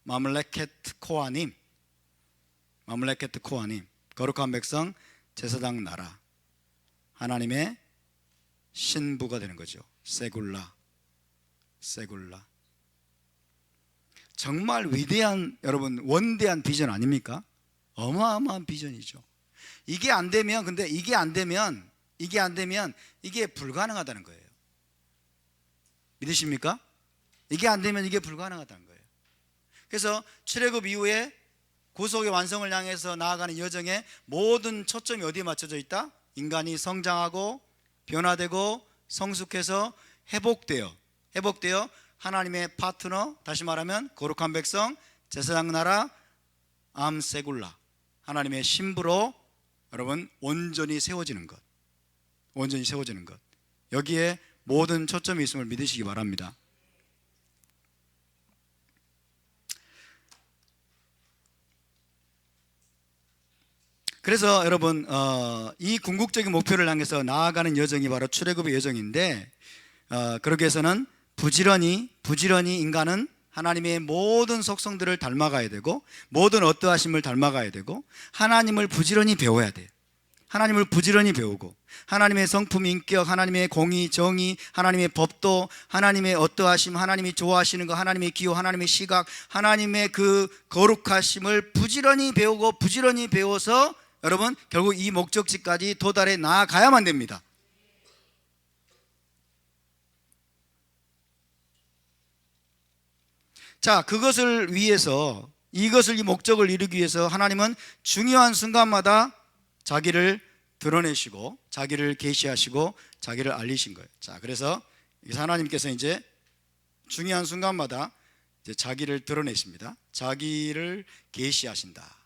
마물레케트 코아님, 거룩한 백성, 제사장 나라, 하나님의 신부가 되는 거죠. 세굴라. 정말 위대한, 여러분, 원대한 비전 아닙니까? 어마어마한 비전이죠. 이게 안 되면 이게 불가능하다는 거예요. 믿으십니까? 이게 안 되면 이게 불가능하다는 거예요. 그래서 출애굽 이후에 구속의 완성을 향해서 나아가는 여정에 모든 초점이 어디에 맞춰져 있다? 인간이 성장하고 변화되고 성숙해서 회복되어 하나님의 파트너, 다시 말하면 거룩한 백성, 제사장 나라, 암세굴라, 하나님의 신부로 여러분 온전히 세워지는 것, 여기에 모든 초점이 있음을 믿으시기 바랍니다. 그래서 여러분, 이 궁극적인 목표를 향해서 나아가는 여정이 바로 출애굽의 여정인데, 그러기 위해서는 부지런히 인간은 하나님의 모든 속성들을 닮아가야 되고, 모든 어떠하심을 닮아가야 되고, 하나님을 부지런히 배워야 돼요. 하나님을 부지런히 배우고, 하나님의 성품, 인격, 하나님의 공의, 정의, 하나님의 법도, 하나님의 어떠하심, 하나님이 좋아하시는 것, 하나님의 기호, 하나님의 시각, 하나님의 그 거룩하심을 부지런히 배우고, 부지런히 배워서 여러분 결국 이 목적지까지 도달해 나아가야만 됩니다. 자, 그것을 위해서, 이 목적을 이루기 위해서 하나님은 중요한 순간마다 자기를 드러내시고, 자기를 계시하시고, 자기를 알리신 거예요. 자, 그래서 하나님께서 이제 중요한 순간마다 이제 자기를 드러내십니다. 자기를 계시하신다.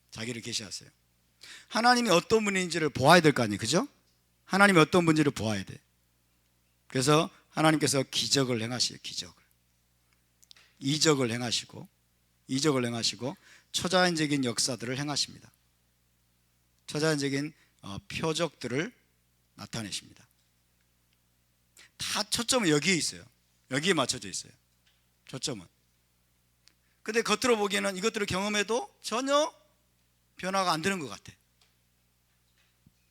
자기를 계시하세요. 하나님이 어떤 분인지를 보아야 될 거 아니에요, 그죠? 하나님이 어떤 분인지를 보아야 돼. 그래서 하나님께서 기적을 행하시요, 기적을. 이적을 행하시고 초자연적인 역사들을 행하십니다. 초자연적인 표적들을 나타내십니다. 다 초점은 여기에 있어요. 여기에 맞춰져 있어요, 초점은. 근데 겉으로 보기에는 이것들을 경험해도 전혀 변화가 안 되는 것 같아.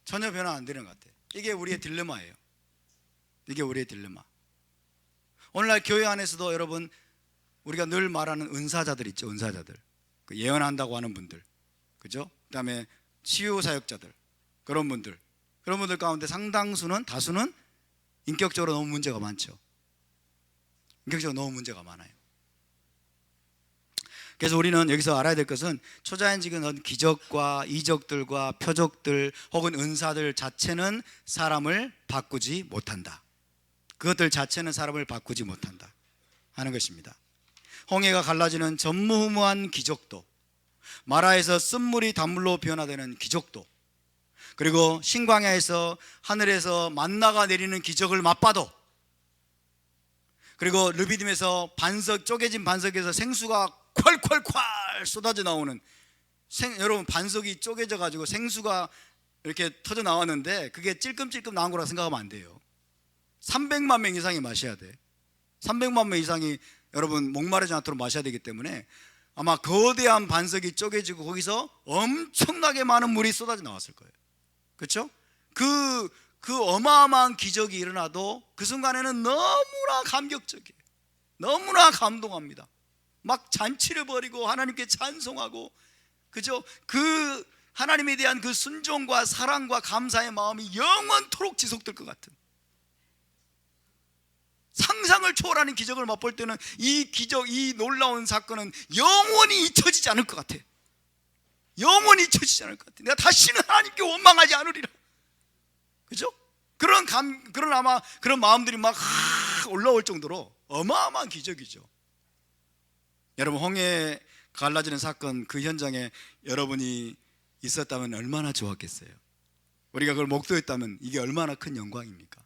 전혀 변화 안 되는 것 같아. 이게 우리의 딜레마예요. 이게 우리의 딜레마. 오늘날 교회 안에서도 여러분, 우리가 늘 말하는 은사자들 있죠, 은사자들. 그 예언한다고 하는 분들, 그죠? 그 다음에 치유사역자들, 그런 분들 가운데 상당수는, 다수는 인격적으로 너무 문제가 많죠. 인격적으로 너무 문제가 많아요. 그래서 우리는 여기서 알아야 될 것은 초자연적인 기적과 이적들과 표적들 혹은 은사들 자체는 사람을 바꾸지 못한다. 그것들 자체는 사람을 바꾸지 못한다 하는 것입니다. 홍해가 갈라지는 전무후무한 기적도, 마라에서 쓴물이 단물로 변화되는 기적도, 그리고 신광야에서 하늘에서 만나가 내리는 기적을 맛봐도, 그리고 르비딤에서 쪼개진 반석에서 생수가 콸콸콸 쏟아져 나오는, 여러분 반석이 쪼개져 가지고 생수가 이렇게 터져 나왔는데 그게 찔끔찔끔 나온 거라 생각하면 안 돼요. 300만 명 이상이 마셔야 돼. 300만 명 이상이 여러분 목마르지 않도록 마셔야 되기 때문에 아마 거대한 반석이 쪼개지고 거기서 엄청나게 많은 물이 쏟아져 나왔을 거예요. 그렇죠? 그 어마어마한 기적이 일어나도 그 순간에는 너무나 감격적이에요. 너무나 감동합니다. 막 잔치를 벌이고 하나님께 찬송하고, 그죠? 그 하나님에 대한 그 순종과 사랑과 감사의 마음이 영원토록 지속될 것 같은, 상상을 초월하는 기적을 맛볼 때는 이 기적, 이 놀라운 사건은 영원히 잊혀지지 않을 것 같아. 영원히 잊혀지지 않을 것 같아. 내가 다시는 하나님께 원망하지 않으리라. 그죠? 그런 아마 그런 마음들이 막 올라올 정도로 어마어마한 기적이죠. 여러분, 홍해 갈라지는 사건 그 현장에 여러분이 있었다면 얼마나 좋았겠어요. 우리가 그걸 목도했다면 이게 얼마나 큰 영광입니까?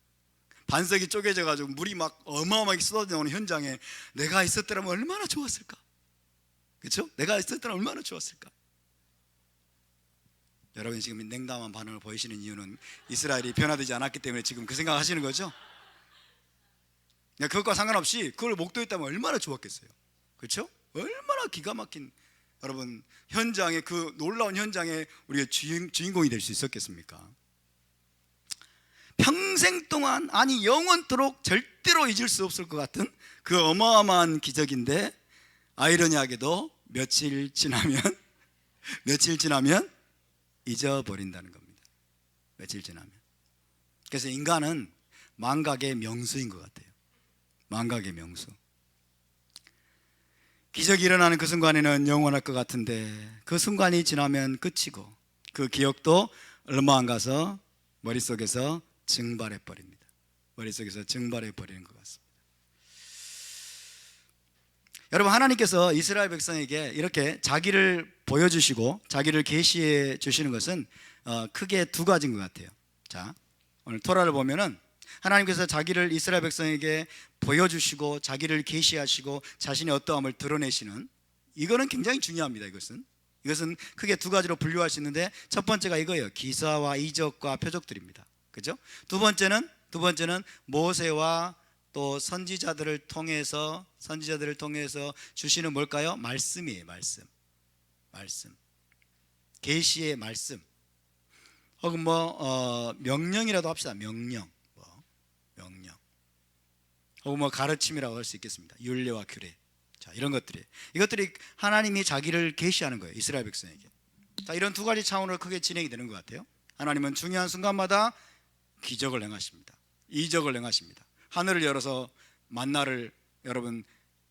반석이 쪼개져 가지고 물이 막 어마어마하게 쏟아져 나오는 현장에 내가 있었더라면 얼마나 좋았을까? 그렇죠? 내가 있었더라면 얼마나 좋았을까? 여러분 지금 냉담한 반응을 보이시는 이유는 이스라엘이 변화되지 않았기 때문에 지금 그 생각하시는 거죠? 그것과 상관없이 그걸 목도했다면 얼마나 좋았겠어요. 그렇죠? 얼마나 기가 막힌, 여러분 현장에, 그 놀라운 현장에 우리가 주인공이 될 수 있었겠습니까? 평생 동안, 아니 영원토록 절대로 잊을 수 없을 것 같은 그 어마어마한 기적인데, 아이러니하게도 며칠 지나면 잊어버린다는 겁니다. 며칠 지나면. 그래서 인간은 망각의 명수인 것 같아요. 망각의 명수. 기적이 일어나는 그 순간에는 영원할 것 같은데 그 순간이 지나면 끝이고 그 기억도 얼마 안 가서 머릿속에서 증발해 버립니다. 머릿속에서 증발해 버리는 것 같습니다. 여러분, 하나님께서 이스라엘 백성에게 이렇게 자기를 보여주시고 자기를 계시해 주시는 것은 크게 두 가지인 것 같아요. 자, 오늘 토라를 보면은 하나님께서 자기를 이스라엘 백성에게 보여주시고 자기를 계시하시고 자신의 어떠함을 드러내시는, 이거는 굉장히 중요합니다. 이것은 크게 두 가지로 분류할 수 있는데, 첫 번째가 이거예요. 기사와 이적과 표적들입니다. 그죠? 두 번째는 모세와 또 선지자들을 통해서 주시는 뭘까요? 말씀이에요. 말씀. 계시의 말씀. 혹은 명령이라도 합시다. 명령. 혹은 가르침이라고 할 수 있겠습니다. 율례와 규례. 자, 이것들이 하나님이 자기를 계시하는 거예요. 이스라엘 백성에게. 자, 이런 두 가지 차원으로 크게 진행이 되는 것 같아요. 하나님은 중요한 순간마다 기적을 행하십니다. 이적을 행하십니다. 하늘을 열어서 만나를 여러분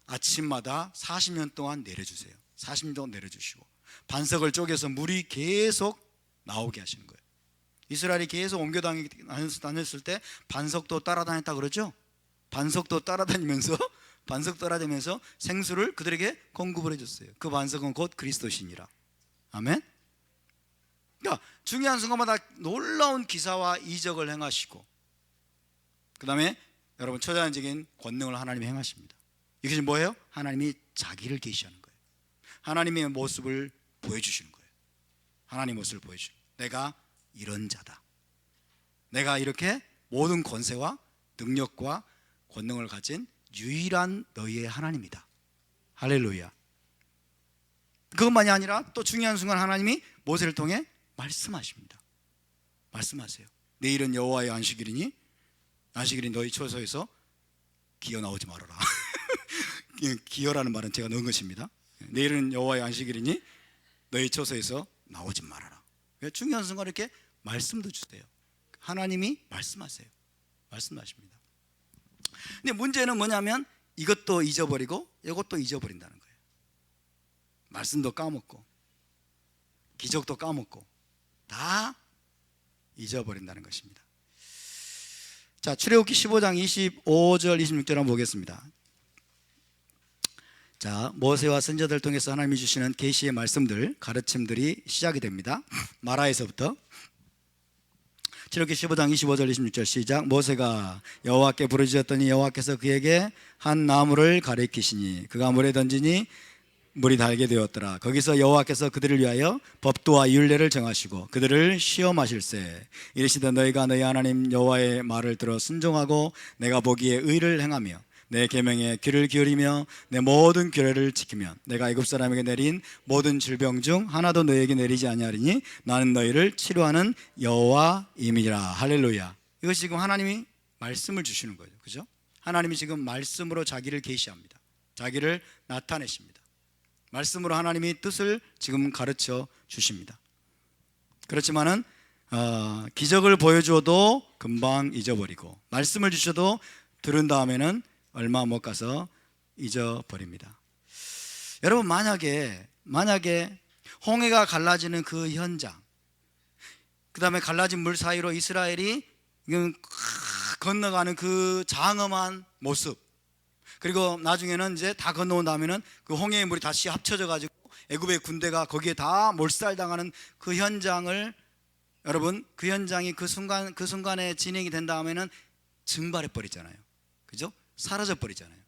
아침마다 40년 동안 내려주세요. 40년 동안 내려주시고, 반석을 쪼개서 물이 계속 나오게 하시는 거예요. 이스라엘이 계속 옮겨 다녔을 때 반석도 따라다녔다 그러죠? 반석도 따라다니면서 생수를 그들에게 공급을 해줬어요. 그 반석은 곧 그리스도시니라. 아멘. 그러니까 중요한 순간마다 놀라운 기사와 이적을 행하시고, 그 다음에 여러분 초자연적인 권능을 하나님이 행하십니다. 이것이 뭐예요? 하나님이 자기를 계시하는 거예요. 하나님의 모습을 보여주시는 거예요. 하나님의 모습을 보여주시는 거예요. 내가 이런 자다. 내가 이렇게 모든 권세와 능력과 권능을 가진 유일한 너희의 하나님이다. 할렐루야. 그것만이 아니라 또 중요한 순간 하나님이 모세를 통해 말씀하십니다. 말씀하세요. 내일은 여호와의 안식일이니 안식일인 너희 처소에서 기어 나오지 말아라. 기어라는 말은 제가 넣은 것입니다. 내일은 여호와의 안식일이니 너희 처소에서 나오지 말아라. 중요한 순간 이렇게 말씀도 주세요. 하나님이 말씀하세요. 말씀하십니다. 근데 문제는 뭐냐면 이것도 잊어버리고 이것도 잊어버린다는 거예요. 말씀도 까먹고 기적도 까먹고 다 잊어버린다는 것입니다. 자, 출애굽기 15장 25절 26절 한번 보겠습니다. 자, 모세와 선지자들 통해서 하나님이 주시는 계시의 말씀들, 가르침들이 시작이 됩니다. 마라에서부터. 출애굽기 15장 25절 26절 시작. 모세가 여호와께 부르짖었더니 여호와께서 그에게 한 나무를 가리키시니 그가 물에 던지니 물이 달게 되었더라. 거기서 여호와께서 그들을 위하여 법도와 율례를 정하시고 그들을 시험하실세. 이르시되 너희가 너희 하나님 여호와의 말을 들어 순종하고 내가 보기에 의를 행하며 내 계명에 귀를 기울이며 내 모든 규례를 지키면 내가 애굽 사람에게 내린 모든 질병 중 하나도 너희에게 내리지 아니하리니 나는 너희를 치료하는 여호와임이니라. 할렐루야. 이것이 지금 하나님이 말씀을 주시는 거예요. 그죠? 하나님이 지금 말씀으로 자기를 계시합니다. 자기를 나타내십니다. 말씀으로 하나님이 뜻을 지금 가르쳐 주십니다. 그렇지만은 기적을 보여줘도 금방 잊어버리고 말씀을 주셔도 들은 다음에는 얼마 못 가서 잊어버립니다. 여러분, 만약에 홍해가 갈라지는 그 현장, 그 다음에 갈라진 물 사이로 이스라엘이 건너가는 그 장엄한 모습, 그리고 나중에는 이제 다 건너온 다음에는 그 홍해의 물이 다시 합쳐져 가지고 애굽의 군대가 거기에 다 몰살당하는 그 현장을, 여러분, 그 현장이 그 순간에 진행이 된 다음에는 증발해 버리잖아요. 그죠? 사라져 버리잖아요.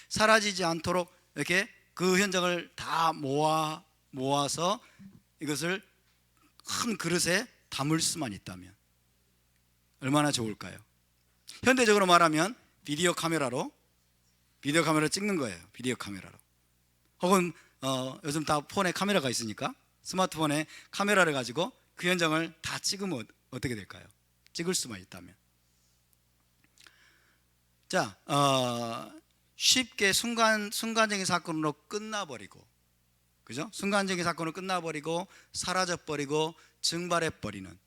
사라지지 않도록 이렇게 그 현장을 다 모아서 이것을 큰 그릇에 담을 수만 있다면 얼마나 좋을까요? 현대적으로 말하면 비디오 카메라로 찍는 거예요. 비디오 카메라로. 혹은 요즘 다 폰에 카메라가 있으니까 스마트폰에 카메라를 가지고 그 현장을 다 찍으면 어떻게 될까요? 찍을 수만 있다면. 자, 쉽게 순간적인 사건으로 끝나버리고, 그죠? 순간적인 사건으로 끝나버리고 사라져버리고 증발해버리는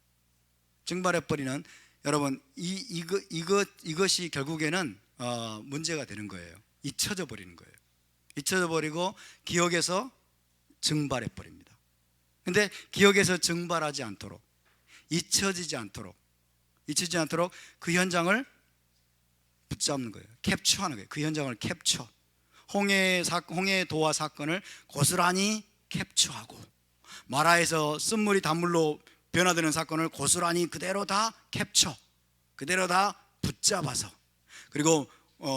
여러분, 이것이 결국에는 문제가 되는 거예요. 잊혀져 버리는 거예요. 잊혀져 버리고 기억에서 증발해 버립니다. 근데 기억에서 증발하지 않도록, 잊혀지지 않도록 그 현장을 붙잡는 거예요. 캡처하는 거예요. 그 현장을 캡처. 홍해 도화 사건을 고스란히 캡처하고, 마라에서 쓴물이 단물로 변화되는 사건을 고스란히 그대로 다 캡처, 그대로 다 붙잡아서, 그리고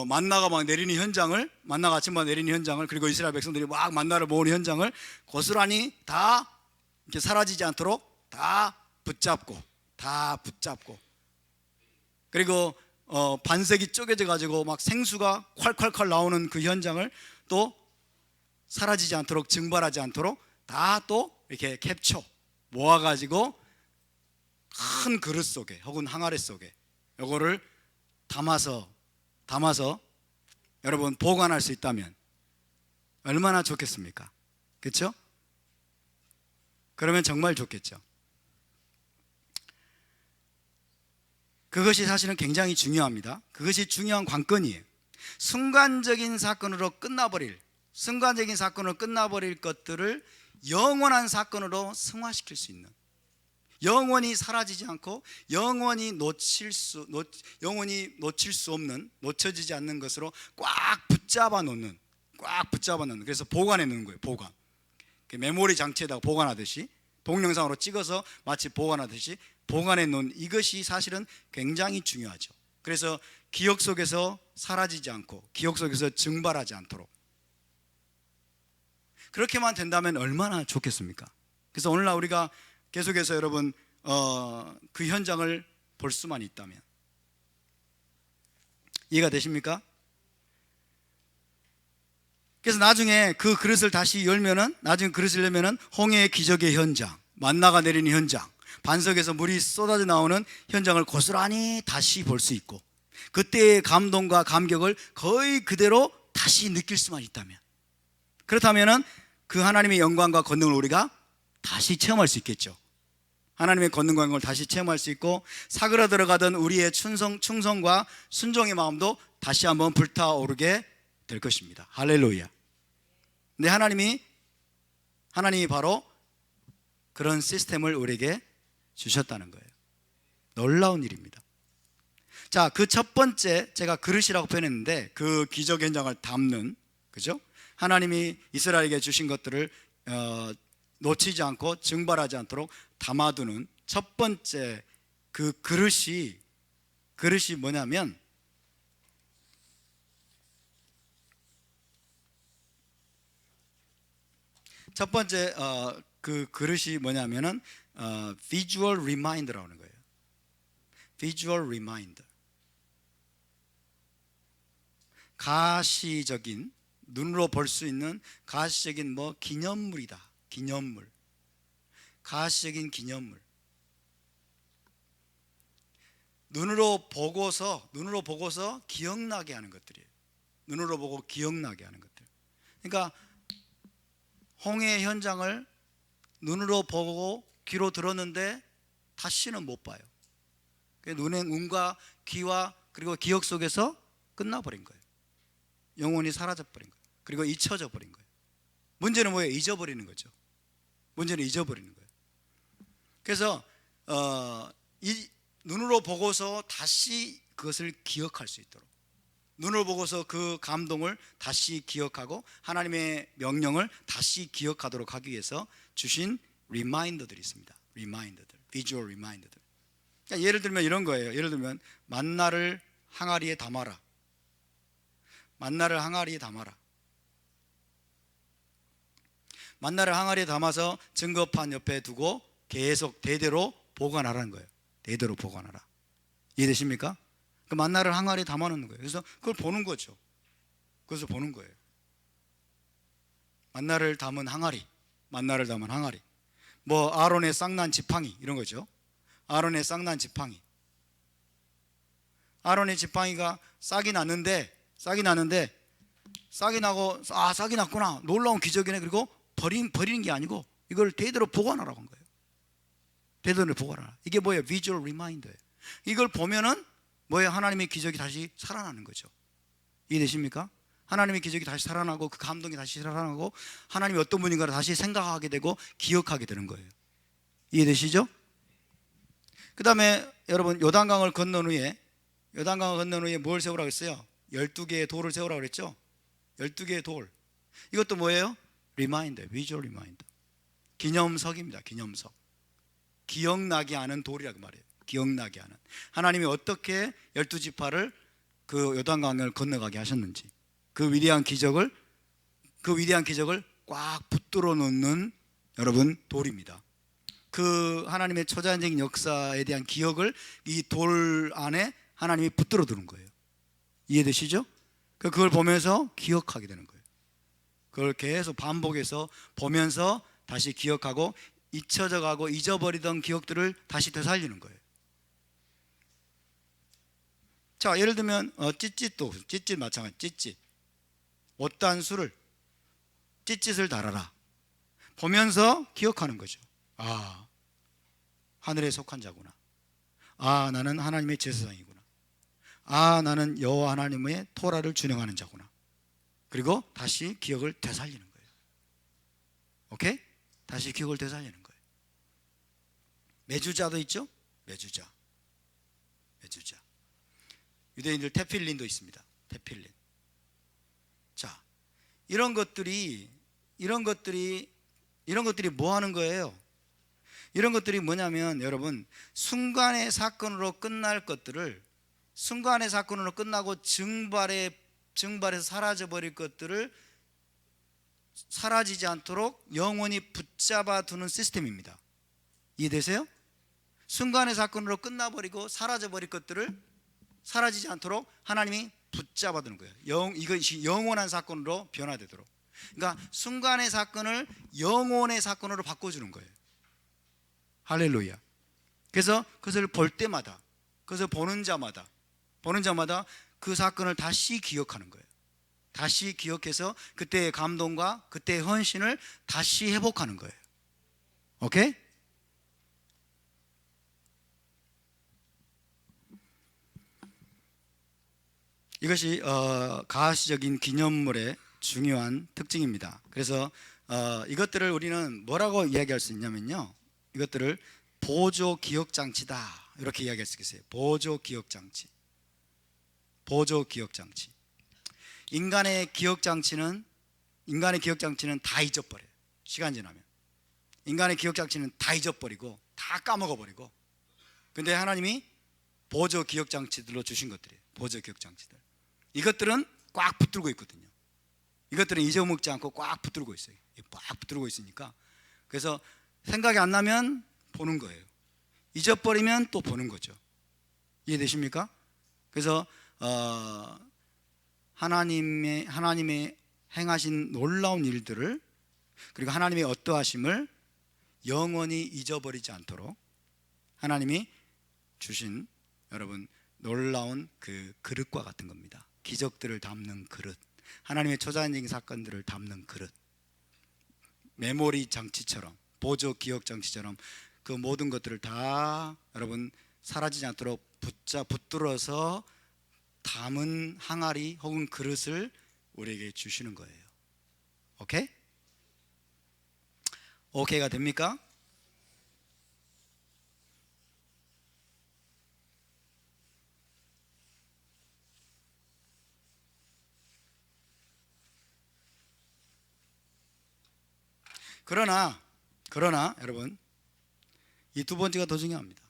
만나가 막 내리는 현장을, 만나가 아침마다 내리는 현장을, 그리고 이스라엘 백성들이 막 만나를 모으는 현장을 고스란히 다 이렇게 사라지지 않도록 다 붙잡고, 그리고 반석이 쪼개져 가지고 막 생수가 콸콸콸 나오는 그 현장을 또 사라지지 않도록, 증발하지 않도록 다 또 이렇게 캡처 모아 가지고 큰 그릇 속에 혹은 항아리 속에 이거를 담아서 여러분 보관할 수 있다면 얼마나 좋겠습니까? 그렇죠? 그러면 정말 좋겠죠. 그것이 사실은 굉장히 중요합니다. 그것이 중요한 관건이에요. 순간적인 사건으로 끝나버릴 것들을 영원한 사건으로 승화시킬 수 있는, 영원히 사라지지 않고 영원히 놓칠 수 없는, 놓쳐지지 않는 것으로 꽉 붙잡아 놓는, 그래서 보관해 놓는 거예요. 보관. 메모리 장치에다가 보관하듯이 동영상으로 찍어서 마치 보관하듯이 보관해 놓은 이것이 사실은 굉장히 중요하죠. 그래서 기억 속에서 사라지지 않고 기억 속에서 증발하지 않도록 그렇게만 된다면 얼마나 좋겠습니까? 그래서 오늘날 우리가 계속해서 여러분 그 현장을 볼 수만 있다면 이해가 되십니까? 그래서 나중에 그 그릇을 다시 열면은 나중에 그릇을 열면은 홍해의 기적의 현장, 만나가 내리는 현장, 반석에서 물이 쏟아져 나오는 현장을 고스란히 다시 볼 수 있고 그때의 감동과 감격을 거의 그대로 다시 느낄 수만 있다면 그렇다면은 그 하나님의 영광과 권능을 우리가 다시 체험할 수 있겠죠. 하나님의 권능과 영광을 다시 체험할 수 있고 사그라들어가던 우리의 충성과 순종의 마음도 다시 한번 불타오르게 될 것입니다. 할렐루야. 근데 하나님이 바로 그런 시스템을 우리에게 주셨다는 거예요. 놀라운 일입니다. 자, 그 첫 번째 제가 그릇이라고 표현했는데 그 기적 현장을 담는, 그죠? 하나님이 이스라엘에게 주신 것들을 놓치지 않고 증발하지 않도록 담아두는 첫 번째 그 그릇이 뭐냐면 첫 번째 그 그릇이 뭐냐면은 visual reminder라고 하는 거예요. visual reminder. 가시적인, 눈으로 볼 수 있는 가시적인 기념물이다. 기념물. 가시적인 기념물. 눈으로 보고서 기억나게 하는 것들이에요. 눈으로 보고 기억나게 하는 것들. 그러니까 홍해 현장을 눈으로 보고 귀로 들었는데 다시는 못 봐요. 눈과 귀와 그리고 기억 속에서 끝나버린 거예요. 영혼이 사라져버린 거예요. 그리고 잊혀져 버린 거예요. 문제는 뭐예요? 잊어버리는 거죠. 문제는 잊어버리는 거예요. 그래서 눈으로 보고서 다시 그것을 기억할 수 있도록, 눈을 보고서 그 감동을 다시 기억하고 하나님의 명령을 다시 기억하도록 하기 위해서 주신 리마인더들이 있습니다. 리마인더들, 비주얼 리마인더들. 그러니까 예를 들면 이런 거예요. 예를 들면 만나를 항아리에 담아라. 만나를 항아리에 담아라. 만나를 항아리에 담아서 증거판 옆에 두고 계속 대대로 보관하라는 거예요. 대대로 보관하라. 이해되십니까? 그 만나를 항아리에 담아놓는 거예요. 그래서 그걸 보는 거죠. 그래서 보는 거예요. 만나를 담은 항아리, 만나를 담은 항아리. 아론의 쌍난 지팡이 이런 거죠. 아론의 쌍난 지팡이. 아론의 지팡이가 싹이 났는데 싹이 나고 싹이 났구나. 놀라운 기적이네. 그리고 버리는 게 아니고 이걸 대대로 보관하라고 한 거예요. 대대로 보관하라. 이게 뭐예요? 비주얼 리마인더예요. 이걸 보면은 뭐예요? 하나님의 기적이 다시 살아나는 거죠. 이해되십니까? 하나님의 기적이 다시 살아나고 그 감동이 다시 살아나고 하나님이 어떤 분인가를 다시 생각하게 되고 기억하게 되는 거예요. 이해되시죠? 그 다음에 여러분 요단강을 건넌 후에 뭘 세우라고 했어요? 12개의 돌을 세우라고 그랬죠? 12개의 돌. 이것도 뭐예요? 리마인더, 비주얼 리마인더. 기념석입니다. 기념석. 기억나게 하는 돌이라고 말해요. 기억나게 하는. 하나님이 어떻게 12지파를 그 요단강을 건너가게 하셨는지 그 위대한 기적을 꽉 붙들어 놓는 여러분 돌입니다. 그 하나님의 초자연적인 역사에 대한 기억을 이 돌 안에 하나님이 붙들어 두는 거예요. 이해되시죠? 그걸 보면서 기억하게 되는 거예요. 그걸 계속 반복해서 보면서 다시 기억하고 잊혀져 가고 잊어버리던 기억들을 다시 되살리는 거예요. 자, 예를 들면 찌릿 마찬가지. 찌릿 옷단수를 찌릿을 달아라. 보면서 기억하는 거죠. 아, 하늘에 속한 자구나. 아, 나는 하나님의 제사장이구나. 아, 나는 여호와 하나님의 토라를 준행하는 자구나. 그리고 다시 기억을 되살리는 거예요. 오케이? 다시 기억을 되살리는 거예요. 메주자도 있죠? 메주자. 유대인들 테필린도 있습니다. 테필린. 자, 이런 것들이 뭐 하는 거예요? 이런 것들이 뭐냐면 여러분, 순간의 사건으로 끝날 것들을, 순간의 사건으로 끝나고 증발해서 사라져버릴 것들을 사라지지 않도록 영원히 붙잡아 두는 시스템입니다. 이해되세요? 순간의 사건으로 끝나버리고 사라져버릴 것들을 사라지지 않도록 하나님이 붙잡아 두는 거예요. 이것이 영원한 사건으로 변화되도록. 그러니까 순간의 사건을 영혼의 사건으로 바꿔주는 거예요. 할렐루야. 그래서 그것을 볼 때마다, 그것을 보는 자마다 그 사건을 다시 기억하는 거예요. 다시 기억해서 그때의 감동과 그때의 헌신을 다시 회복하는 거예요. 오케이? 이것이 가시적인 기념물의 중요한 특징입니다. 그래서 이것들을 우리는 뭐라고 이야기할 수 있냐면요, 이것들을 보조 기억장치다, 이렇게 이야기할 수 있어요. 보조 기억장치. 인간의 기억장치는 다 잊어버려요. 시간 지나면 인간의 기억장치는 다 잊어버리고 다 까먹어버리고, 근데 하나님이 보조 기억장치들로 주신 것들이에요. 보조 기억장치들. 이것들은 꽉 붙들고 있거든요. 이것들은 잊어먹지 않고 꽉 붙들고 있어요. 꽉 붙들고 있으니까, 그래서 생각이 안 나면 보는 거예요. 잊어버리면 또 보는 거죠. 이해되십니까? 그래서 하나님의 행하신 놀라운 일들을, 그리고 하나님의 어떠하심을 영원히 잊어버리지 않도록 하나님이 주신, 여러분, 놀라운 그 그릇과 같은 겁니다. 기적들을 담는 그릇, 하나님의 초자연적인 사건들을 담는 그릇, 메모리 장치처럼, 보조 기억 장치처럼 그 모든 것들을 다 여러분 사라지지 않도록 붙들어서 담은 항아리 혹은 그릇을 우리에게 주시는 거예요. 오케이? 오케이가 됩니까? 그러나 여러분, 이 두 번째가 더 중요합니다.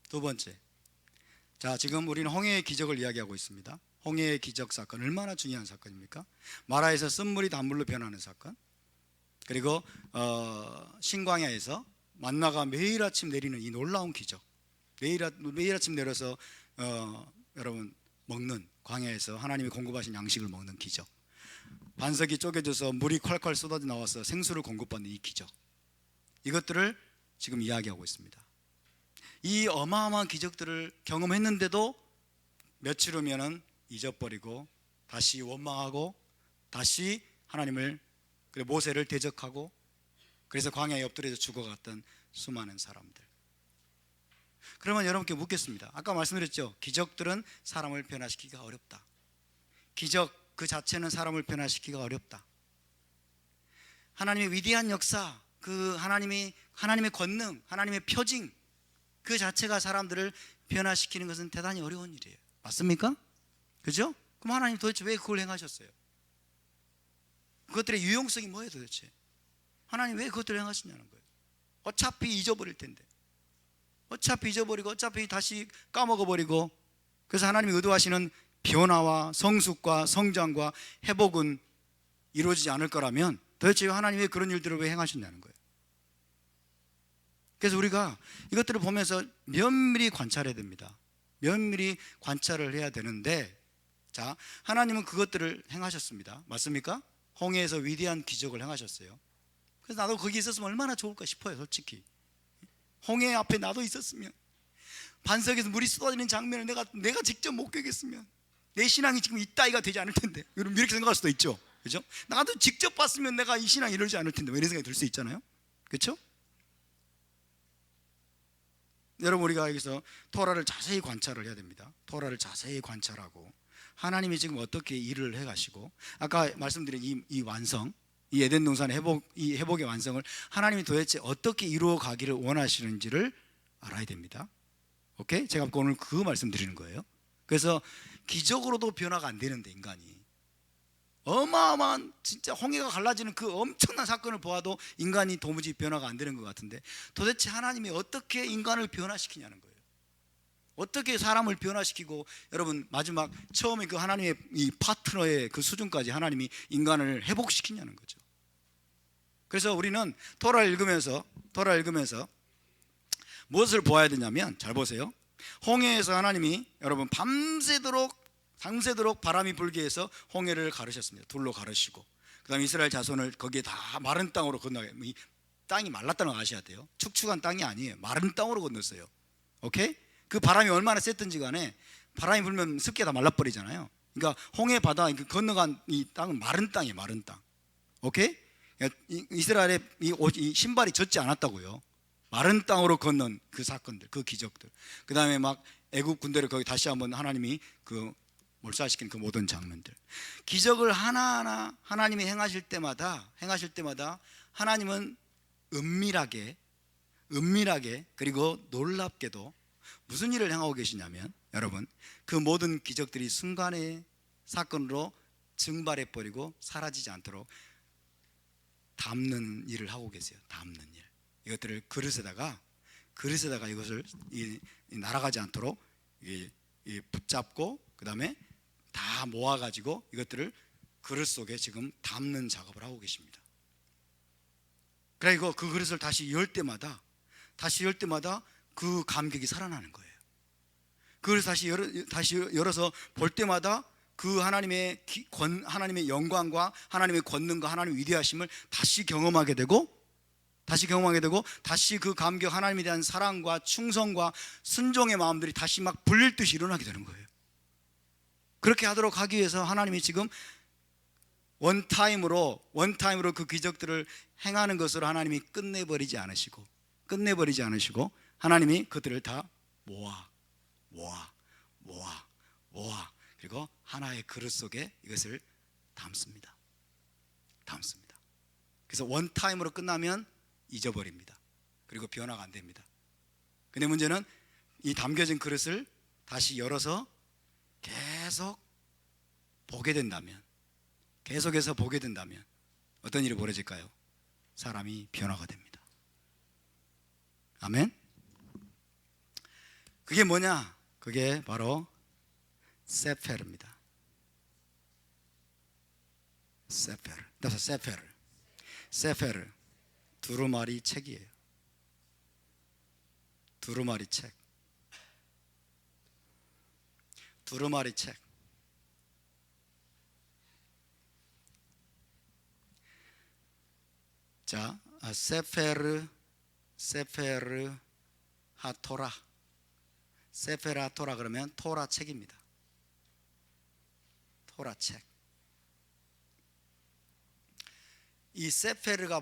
두 번째, 자, 지금 우리는 홍해의 기적을 이야기하고 있습니다. 홍해의 기적 사건, 얼마나 중요한 사건입니까? 마라에서 쓴물이 단물로 변하는 사건, 그리고 신광야에서 만나가 매일 아침 내리는 이 놀라운 기적, 매일 아침 내려서 여러분 먹는, 광야에서 하나님이 공급하신 양식을 먹는 기적, 반석이 쪼개져서 물이 콸콸 쏟아져 나와서 생수를 공급받는 이 기적, 이것들을 지금 이야기하고 있습니다. 이 어마어마한 기적들을 경험했는데도 며칠 후면은 잊어버리고 다시 원망하고 다시 하나님을, 그리고 모세를 대적하고, 그래서 광야에 엎드려져 죽어갔던 수많은 사람들. 그러면 여러분께 묻겠습니다. 아까 말씀드렸죠, 기적들은 사람을 변화시키기가 어렵다. 기적 그 자체는 사람을 변화시키기가 어렵다. 하나님의 위대한 역사, 그 하나님의 권능, 하나님의 표징, 그 자체가 사람들을 변화시키는 것은 대단히 어려운 일이에요. 맞습니까? 그죠? 그럼 하나님 도대체 왜 그걸 행하셨어요? 그것들의 유용성이 뭐예요 도대체? 하나님 왜 그것들을 행하시냐는 거예요. 어차피 잊어버릴 텐데, 어차피 잊어버리고 어차피 다시 까먹어버리고, 그래서 하나님이 의도하시는 변화와 성숙과 성장과 회복은 이루어지지 않을 거라면 도대체 하나님이 그런 일들을 왜 행하셨냐는 거예요. 그래서 우리가 이것들을 보면서 면밀히 관찰해야 됩니다. 면밀히 관찰을 해야 되는데, 자, 하나님은 그것들을 행하셨습니다. 맞습니까? 홍해에서 위대한 기적을 행하셨어요. 그래서 나도 거기 있었으면 얼마나 좋을까 싶어요. 솔직히 홍해 앞에 나도 있었으면, 반석에서 물이 쏟아지는 장면을 내가 직접 목격했으면 내 신앙이 지금 이따위가 되지 않을 텐데, 여러분 이렇게 생각할 수도 있죠. 그죠? 나도 직접 봤으면 내가 이 신앙이 이러지 않을 텐데, 이런 생각이 들 수 있잖아요. 그렇죠? 여러분, 우리가 여기서 토라를 자세히 관찰을 해야 됩니다. 토라를 자세히 관찰하고 하나님이 지금 어떻게 일을 해가시고, 아까 말씀드린 이 완성, 이 에덴 동산의 이 회복의 완성을 하나님이 도대체 어떻게 이루어 가기를 원하시는지를 알아야 됩니다. 오케이? 제가 오늘 그 말씀 드리는 거예요. 그래서 기적으로도 변화가 안 되는데, 인간이 어마어마한 진짜 홍해가 갈라지는 그 엄청난 사건을 보아도 인간이 도무지 변화가 안 되는 것 같은데, 도대체 하나님이 어떻게 인간을 변화시키냐는 거예요. 어떻게 사람을 변화시키고, 여러분 마지막 처음에 그 하나님의 이 파트너의 그 수준까지 하나님이 인간을 회복시키냐는 거죠. 그래서 우리는 토라를 읽으면서 무엇을 보아야 되냐면, 잘 보세요. 홍해에서 하나님이 여러분 밤새도록 바람이 불게 해서 홍해를 가르셨습니다. 둘로 가르시고, 그 다음에 이스라엘 자손을 거기에 다 마른 땅으로 건너게. 이 땅이 말랐다는 거 아셔야 돼요. 축축한 땅이 아니에요. 마른 땅으로 건넜어요. 오케이? 그 바람이 얼마나 셌든지 간에 바람이 불면 습기가 다 말라버리잖아요. 그러니까 홍해 바다 건너간 이 땅은 마른 땅이에요. 마른 땅. 오케이? 이스라엘의 이 신발이 젖지 않았다고요. 마른 땅으로 건넌 그 사건들, 그 기적들. 그 다음에 막 애국 군대를 거기 다시 한번 하나님이 그 몰살시킨 그 모든 장면들, 기적을 하나하나 하나님이 행하실 때마다 하나님은 은밀하게 그리고 놀랍게도 무슨 일을 행하고 계시냐면, 여러분 그 모든 기적들이 순간의 사건으로 증발해 버리고 사라지지 않도록 담는 일을 하고 계세요. 담는 일. 이것들을 그릇에다가 이것을 날아가지 않도록 붙잡고, 그 다음에 다 모아가지고 이것들을 그릇 속에 지금 담는 작업을 하고 계십니다. 그리고 그 그릇을 다시 열 때마다 그 감격이 살아나는 거예요. 그걸 다시 열어서 볼 때마다 그 하나님의 영광과 하나님의 권능과 하나님의 위대하심을 다시 경험하게 되고, 다시 그 감격, 하나님에 대한 사랑과 충성과 순종의 마음들이 다시 막 불릴 듯이 일어나게 되는 거예요. 그렇게 하도록 하기 위해서 하나님이 지금 원타임으로 그 기적들을 행하는 것으로 하나님이 끝내버리지 않으시고 하나님이 그들을 다 모아 그리고 하나의 그릇 속에 이것을 담습니다. 그래서 원타임으로 끝나면 잊어버립니다. 그리고 변화가 안 됩니다. 근데 문제는 이 담겨진 그릇을 다시 열어서 계속 계속해서 보게 된다면 어떤 일이 벌어질까요? 사람이 변화가 됩니다. 아멘. 그게 뭐냐? 그게 바로 세페르입니다. 세페르 두루마리 책이에요. 두루마리 책. 자, 세페르 하토라. 세페르 하토라 그러면 토라 책입니다. 토라 책. 이 세페르가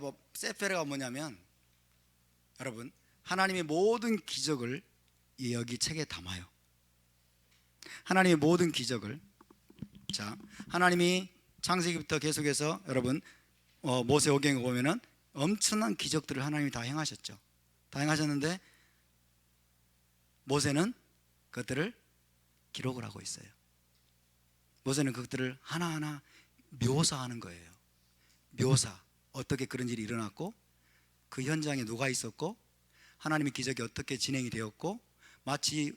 뭐냐면, 여러분 하나님의 모든 기적을 여기 책에 담아요. 하나님의 모든 기적을. 자, 하나님이 창세기부터 계속해서 여러분 모세오경에 보면은 엄청난 기적들을 하나님이 다 행하셨죠. 다 행하셨는데 모세는 그것들을 기록을 하고 있어요. 모세는 그것들을 하나하나 묘사하는 거예요. 어떻게 그런 일이 일어났고, 그 현장에 누가 있었고, 하나님의 기적이 어떻게 진행이 되었고, 마치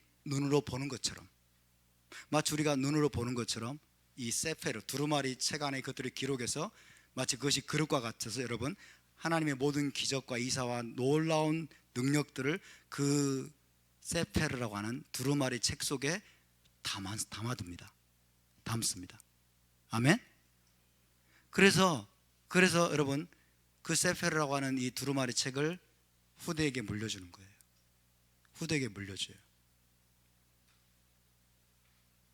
우리가 눈으로 보는 것처럼 이 세페르 두루마리 책 안에 그것들을 기록해서 마치 그것이 그릇과 같아서 여러분 하나님의 모든 기적과 이사와 놀라운 능력들을 그 세페르라고 하는 두루마리 책 속에 담습니다. 아멘. 그래서 여러분 그 세페르라고 하는 이 두루마리 책을 후대에게 물려주는 거예요. 후대에게 물려줘요.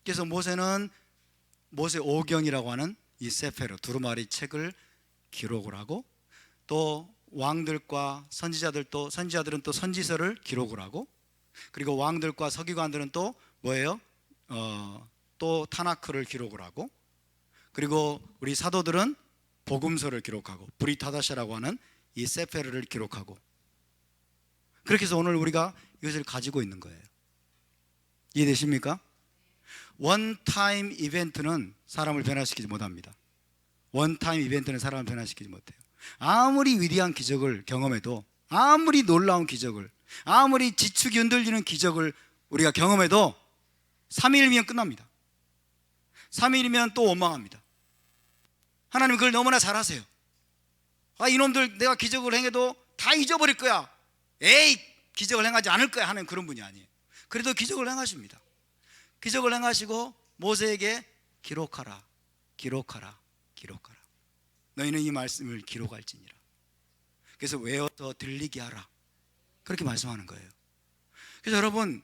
그래서 모세는 모세오경이라고 하는 이 세페르 두루마리 책을 기록을 하고, 또 왕들과 선지자들은 또 선지서를 기록을 하고, 그리고 왕들과 서기관들은 또 뭐예요? 또 타나크를 기록을 하고, 그리고 우리 사도들은 복음서를 기록하고, 브리타다샤라고 하는 이 세페르를 기록하고, 그렇게 해서 오늘 우리가 이것을 가지고 있는 거예요. 이해되십니까? 원타임 이벤트는 사람을 변화시키지 못합니다. 원타임 이벤트는 사람을 변화시키지 못해요. 아무리 위대한 기적을 경험해도, 아무리 놀라운 기적을, 아무리 지축이 흔들리는 기적을 우리가 경험해도 3일이면 끝납니다. 3일이면 또 원망합니다. 하나님 그걸 너무나 잘하세요. 이놈들 내가 기적을 행해도 다 잊어버릴 거야. 에이, 기적을 행하지 않을 거야 하는 그런 분이 아니에요. 그래도 기적을 행하십니다. 기적을 행하시고 모세에게 기록하라, 기록하라, 기록하라. 너희는 이 말씀을 기록할지니라. 그래서 외워서 들리게 하라. 그렇게 말씀하는 거예요. 그래서 여러분,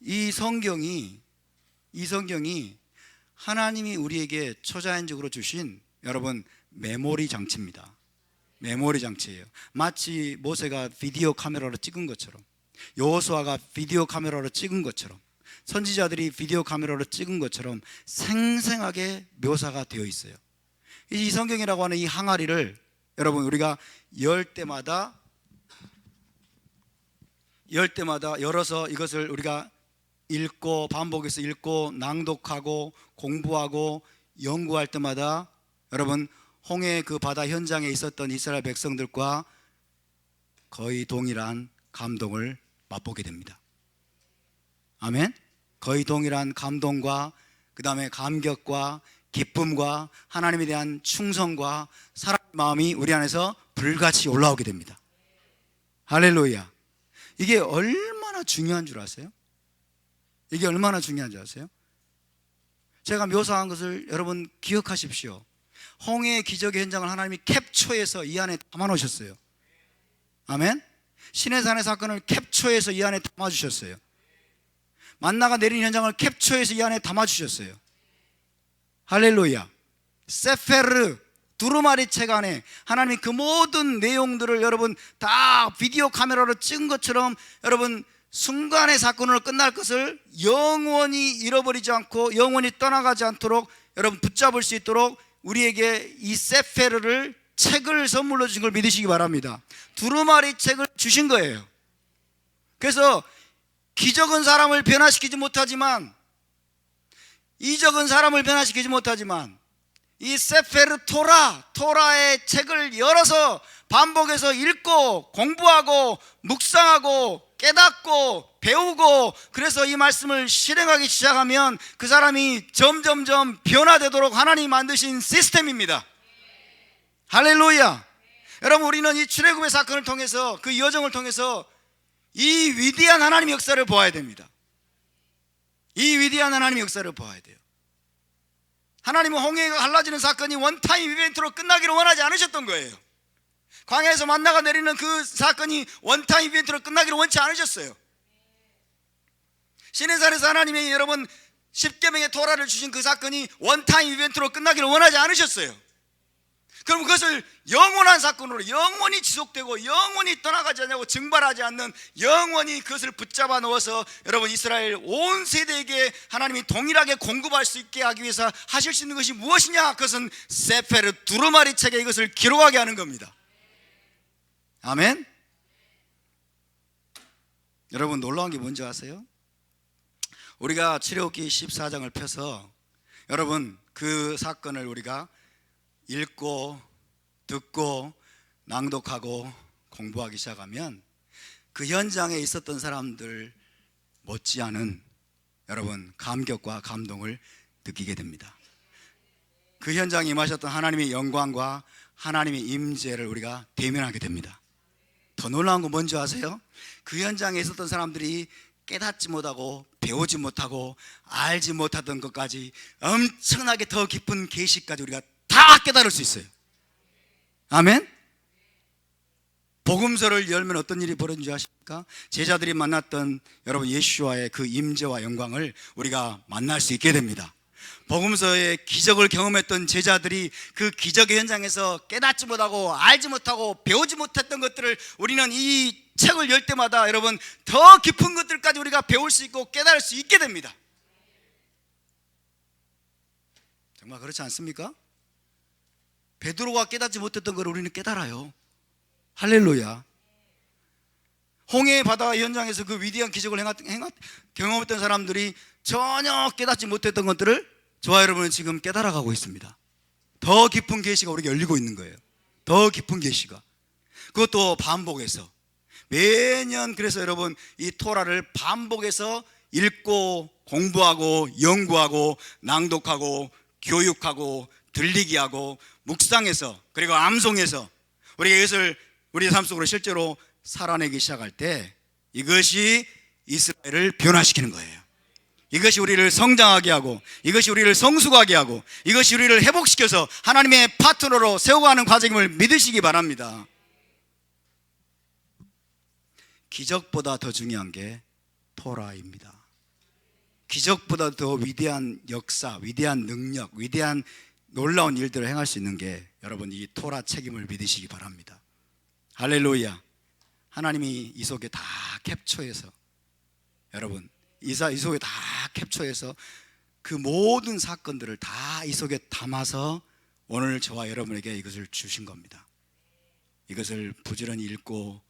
이 성경이 하나님이 우리에게 초자연적으로 주신 여러분 메모리 장치입니다. 메모리 장치예요. 마치 모세가 비디오 카메라로 찍은 것처럼, 여호수아가 비디오 카메라로 찍은 것처럼, 선지자들이 비디오 카메라로 찍은 것처럼 생생하게 묘사가 되어 있어요. 이 성경이라고 하는 이 항아리를 여러분 우리가 열 때마다 열어서 이것을 우리가 읽고 반복해서 읽고 낭독하고 공부하고 연구할 때마다 여러분 홍해 그 바다 현장에 있었던 이스라엘 백성들과 거의 동일한 감동을 맛보게 됩니다. 아멘. 거의 동일한 감동과 그 다음에 감격과 기쁨과 하나님에 대한 충성과 사랑의 마음이 우리 안에서 불같이 올라오게 됩니다. 할렐루야. 이게 얼마나 중요한 줄 아세요? 이게 얼마나 중요한 줄 아세요? 제가 묘사한 것을 여러분 기억하십시오. 홍해의 기적의 현장을 하나님이 캡처해서 이 안에 담아놓으셨어요. 아멘. 시내산의 사건을 캡처해서 이 안에 담아주셨어요. 만나가 내린 현장을 캡처해서 이 안에 담아주셨어요. 할렐루야. 세페르 두루마리 책 안에 하나님이 그 모든 내용들을 여러분 다 비디오 카메라로 찍은 것처럼 여러분 순간의 사건으로 끝날 것을 영원히 잃어버리지 않고 영원히 떠나가지 않도록 여러분 붙잡을 수 있도록 우리에게 이 세페르를 책을 선물로 주신 걸 믿으시기 바랍니다. 두루마리 책을 주신 거예요. 그래서 기적은 사람을 변화시키지 못하지만, 이적은 사람을 변화시키지 못하지만 이 세페르 토라의 책을 열어서 반복해서 읽고 공부하고 묵상하고 깨닫고 배우고, 그래서 이 말씀을 실행하기 시작하면 그 사람이 점점점 변화되도록 하나님이 만드신 시스템입니다. 할렐루야. 여러분, 우리는 이 출애굽의 사건을 통해서, 그 여정을 통해서 이 위대한 하나님의 역사를 보아야 됩니다. 이 위대한 하나님의 역사를 보아야 돼요. 하나님은 홍해가 갈라지는 사건이 원타임 이벤트로 끝나기를 원하지 않으셨던 거예요. 광야에서 만나가 내리는 그 사건이 원타임 이벤트로 끝나기를 원치 않으셨어요. 시내산에서 하나님이 여러분 십계명의 토라를 주신 그 사건이 원타임 이벤트로 끝나기를 원하지 않으셨어요. 그럼 그것을 영원한 사건으로 영원히 지속되고 영원히 떠나가지 않냐고 증발하지 않는, 영원히 그것을 붙잡아 놓아서 여러분 이스라엘 온 세대에게 하나님이 동일하게 공급할 수 있게 하기 위해서 하실 수 있는 것이 무엇이냐? 그것은 세페르 두루마리 책에 이것을 기록하게 하는 겁니다. 아멘. 여러분, 놀라운 게 뭔지 아세요? 우리가 출애굽기 14장을 펴서 여러분 그 사건을 우리가 읽고 듣고 낭독하고 공부하기 시작하면 그 현장에 있었던 사람들 못지않은 여러분 감격과 감동을 느끼게 됩니다. 그 현장에 임하셨던 하나님의 영광과 하나님의 임재를 우리가 대면하게 됩니다. 더 놀라운 건 뭔지 아세요? 그 현장에 있었던 사람들이 깨닫지 못하고 배우지 못하고 알지 못하던 것까지 엄청나게 더 깊은 계시까지 우리가 다 깨달을 수 있어요. 아멘. 복음서를 열면 어떤 일이 벌어진 줄 아십니까? 제자들이 만났던 여러분 예수와의 그 임재와 영광을 우리가 만날 수 있게 됩니다. 복음서의 기적을 경험했던 제자들이 그 기적의 현장에서 깨닫지 못하고 알지 못하고 배우지 못했던 것들을 우리는 이 책을 열 때마다 여러분 더 깊은 것들까지 우리가 배울 수 있고 깨달을 수 있게 됩니다. 정말 그렇지 않습니까? 베드로가 깨닫지 못했던 걸 우리는 깨달아요. 할렐루야. 홍해 바다 현장에서 그 위대한 기적을 경험했던 사람들이 전혀 깨닫지 못했던 것들을 저와 여러분은 지금 깨달아가고 있습니다. 더 깊은 계시가 우리에게 열리고 있는 거예요. 더 깊은 계시가. 그것도 반복해서 매년. 그래서 여러분, 이 토라를 반복해서 읽고 공부하고 연구하고 낭독하고 교육하고 들리게 하고 묵상해서 그리고 암송해서 우리가 이것을 우리의 삶 속으로 실제로 살아내기 시작할 때 이것이 이스라엘을 변화시키는 거예요. 이것이 우리를 성장하게 하고 이것이 우리를 성숙하게 하고 이것이 우리를 회복시켜서 하나님의 파트너로 세워가는 과정임을 믿으시기 바랍니다. 기적보다 더 중요한 게 토라입니다. 기적보다 더 위대한 역사, 위대한 능력, 위대한 놀라운 일들을 행할 수 있는 게 여러분 이 토라 책임을 믿으시기 바랍니다. 할렐루야. 하나님이 이 속에 다 캡처해서 여러분 이 속에 다 캡처해서 그 모든 사건들을 다 이 속에 담아서 오늘 저와 여러분에게 이것을 주신 겁니다. 이것을 부지런히 읽고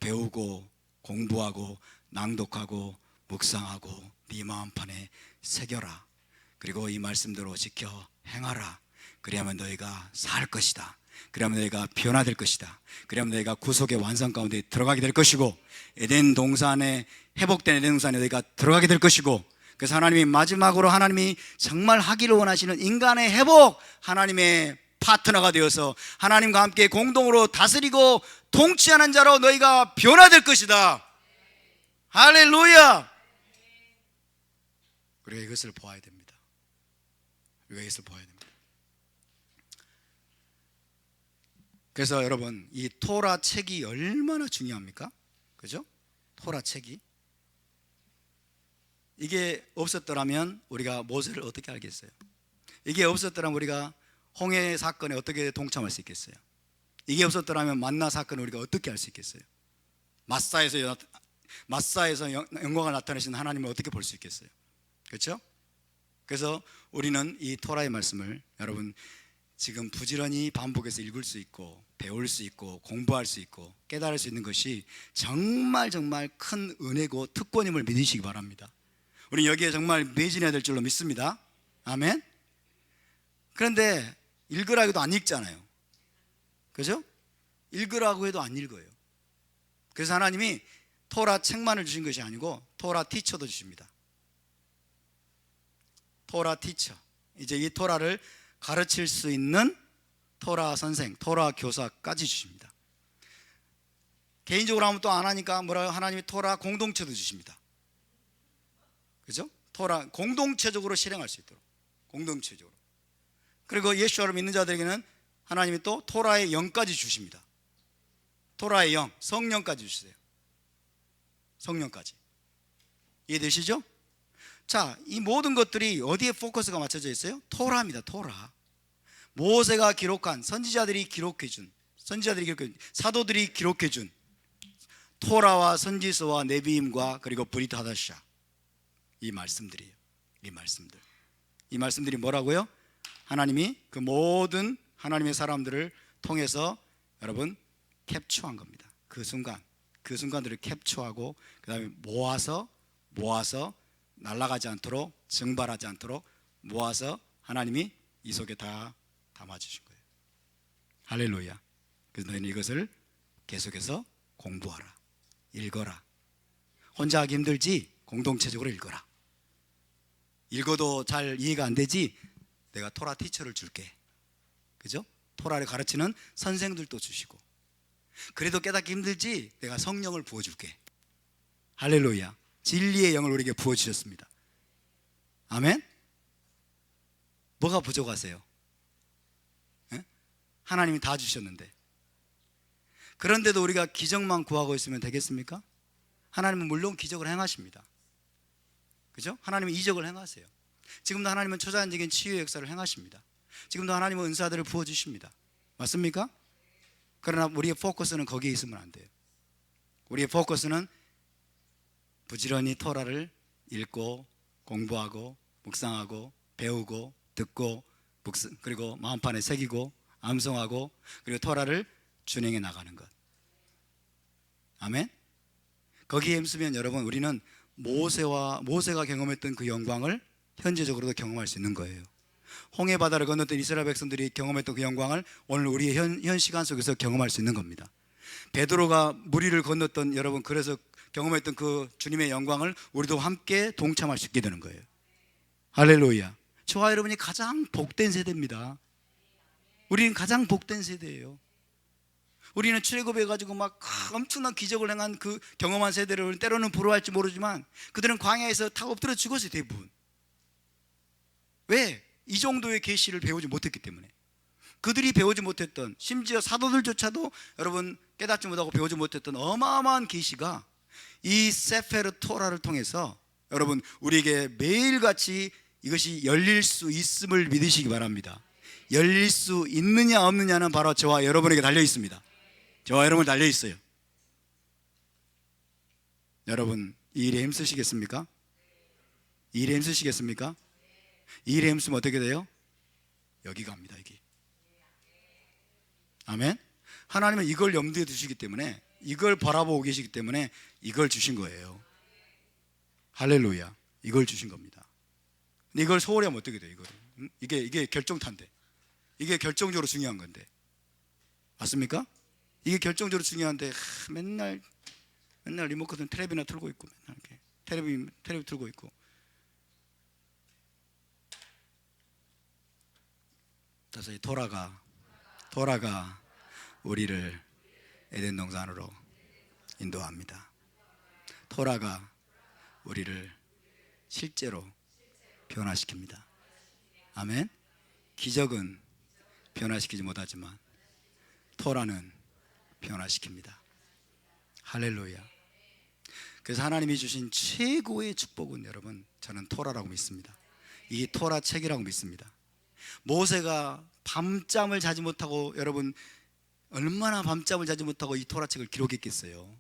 배우고 공부하고 낭독하고 묵상하고 네 마음판에 새겨라. 그리고 이 말씀대로 지켜 행하라. 그리하면 너희가 살 것이다. 그러면 너희가 변화될 것이다. 그러면 너희가 구속의 완성 가운데 들어가게 될 것이고 에덴 동산에 회복된 에덴 동산에 너희가 들어가게 될 것이고, 그래서 하나님이 마지막으로 하나님이 정말 하기를 원하시는 인간의 회복, 하나님의 파트너가 되어서 하나님과 함께 공동으로 다스리고 통치하는 자로 너희가 변화될 것이다. 할렐루야. 우리가 이것을 보아야 됩니다. 우리가 이것을 보아야 됩니다. 그래서 여러분 이 토라 책이 얼마나 중요합니까? 그죠? 토라 책이 이게 없었더라면 우리가 모세를 어떻게 알겠어요? 이게 없었더라면 우리가 홍해 사건에 어떻게 동참할 수 있겠어요? 이게 없었더라면 만나 사건을 우리가 어떻게 알 수 있겠어요? 마사에서 영광을 나타내신 하나님을 어떻게 볼 수 있겠어요? 그렇죠? 그래서 우리는 이 토라의 말씀을 여러분 지금 부지런히 반복해서 읽을 수 있고 배울 수 있고 공부할 수 있고 깨달을 수 있는 것이 정말 정말 큰 은혜고 특권임을 믿으시기 바랍니다. 우리는 여기에 정말 매진해야 될 줄로 믿습니다. 아멘. 그런데 읽으라고 해도 안 읽잖아요. 그죠? 읽으라고 해도 안 읽어요. 그래서 하나님이 토라 책만을 주신 것이 아니고 토라 티처도 주십니다. 토라 티처. 이제 이 토라를 가르칠 수 있는 토라 선생, 토라 교사까지 주십니다. 개인적으로 하면 또 안 하니까 뭐라고 하나님이 토라 공동체도 주십니다. 그죠? 토라 공동체적으로 실행할 수 있도록 공동체적으로. 그리고 예수를 믿는 자들에게는 하나님이 또 토라의 영까지 주십니다. 토라의 영, 성령까지 주세요. 성령까지. 이해되시죠? 자, 이 모든 것들이 어디에 포커스가 맞춰져 있어요? 토라입니다. 토라. 모세가 기록한, 선지자들이 기록해준, 사도들이 기록해준 토라와 선지서와 네비임과 그리고 브릿 하다샤, 이 말씀들이에요. 이 말씀들이 뭐라고요? 하나님이 그 모든 하나님의 사람들을 통해서 여러분 캡처한 겁니다. 그 순간들을 캡처하고 그 다음에 모아서 날아가지 않도록, 증발하지 않도록 모아서 하나님이 이 속에 다 담아주신 거예요. 할렐루야. 그래서 너희는 이것을 계속해서 공부하라, 읽어라. 혼자 하기 힘들지 공동체적으로 읽어라. 읽어도 잘 이해가 안 되지 내가 토라 티처를 줄게. 그죠? 토라를 가르치는 선생들도 주시고, 그래도 깨닫기 힘들지 내가 성령을 부어줄게. 할렐루야. 진리의 영을 우리에게 부어주셨습니다. 아멘. 뭐가 부족하세요? 에? 하나님이 다 주셨는데. 그런데도 우리가 기적만 구하고 있으면 되겠습니까? 하나님은 물론 기적을 행하십니다. 그죠? 하나님은 이적을 행하세요. 지금도 하나님은 초자연적인 치유의 역사를 행하십니다. 지금도 하나님은 은사들을 부어주십니다. 맞습니까? 그러나 우리의 포커스는 거기에 있으면 안 돼요. 우리의 포커스는 부지런히 토라를 읽고 공부하고 묵상하고 배우고 듣고 그리고 마음판에 새기고 암송하고 그리고 토라를 준행해 나가는 것. 아멘. 거기에 힘쓰면 여러분 우리는 모세가 경험했던 그 영광을 현재적으로도 경험할 수 있는 거예요. 홍해 바다를 건넜던 이스라엘 백성들이 경험했던 그 영광을 오늘 우리의 현 시간 속에서 경험할 수 있는 겁니다. 베드로가 무리를 건넜던, 여러분, 그래서 경험했던 그 주님의 영광을 우리도 함께 동참할 수 있게 되는 거예요. 할렐루야. 저와 여러분이 가장 복된 세대입니다. 우리는 가장 복된 세대예요. 우리는 출애굽해가지고 막 엄청난 기적을 행한 그 경험한 세대를 때로는 부러워할지 모르지만 그들은 광야에서 다 엎드려 죽었어요, 대부분. 왜? 이 정도의 계시를 배우지 못했기 때문에. 그들이 배우지 못했던, 심지어 사도들조차도 여러분 깨닫지 못하고 배우지 못했던 어마어마한 계시가 이 세페르 토라를 통해서 여러분 우리에게 매일같이 이것이 열릴 수 있음을 믿으시기 바랍니다. 열릴 수 있느냐 없느냐는 바로 저와 여러분에게 달려 있습니다. 저와 여러분 달려 있어요. 여러분 이 일에 힘쓰시겠습니까? 이 일에 힘쓰시겠습니까? 이 일에 힘쓰면 어떻게 돼요? 여기 갑니다. 여기. 아멘. 하나님은 이걸 염두에 두시기 때문에, 이걸 바라보고 계시기 때문에 이걸 주신 거예요. 할렐루야. 이걸 주신 겁니다. 근데 이걸 소홀히 하면 어떻게 돼요? 이게 결정타인데, 이게 결정적으로 중요한 건데, 맞습니까? 이게 결정적으로 중요한데 맨날 리모컨은 텔레비나 틀고 있고, 맨날 이렇게 텔레비 틀고 있고. 그래서 이 토라가 우리를 에덴 동산으로 인도합니다. 토라가 우리를 실제로 변화시킵니다. 아멘. 기적은 변화시키지 못하지만 토라는 변화시킵니다. 할렐루야. 그래서 하나님이 주신 최고의 축복은 여러분, 저는 토라라고 믿습니다. 이게 토라 책이라고 믿습니다. 모세가 밤잠을 자지 못하고, 여러분 얼마나 밤잠을 자지 못하고 이 토라책을 기록했겠어요.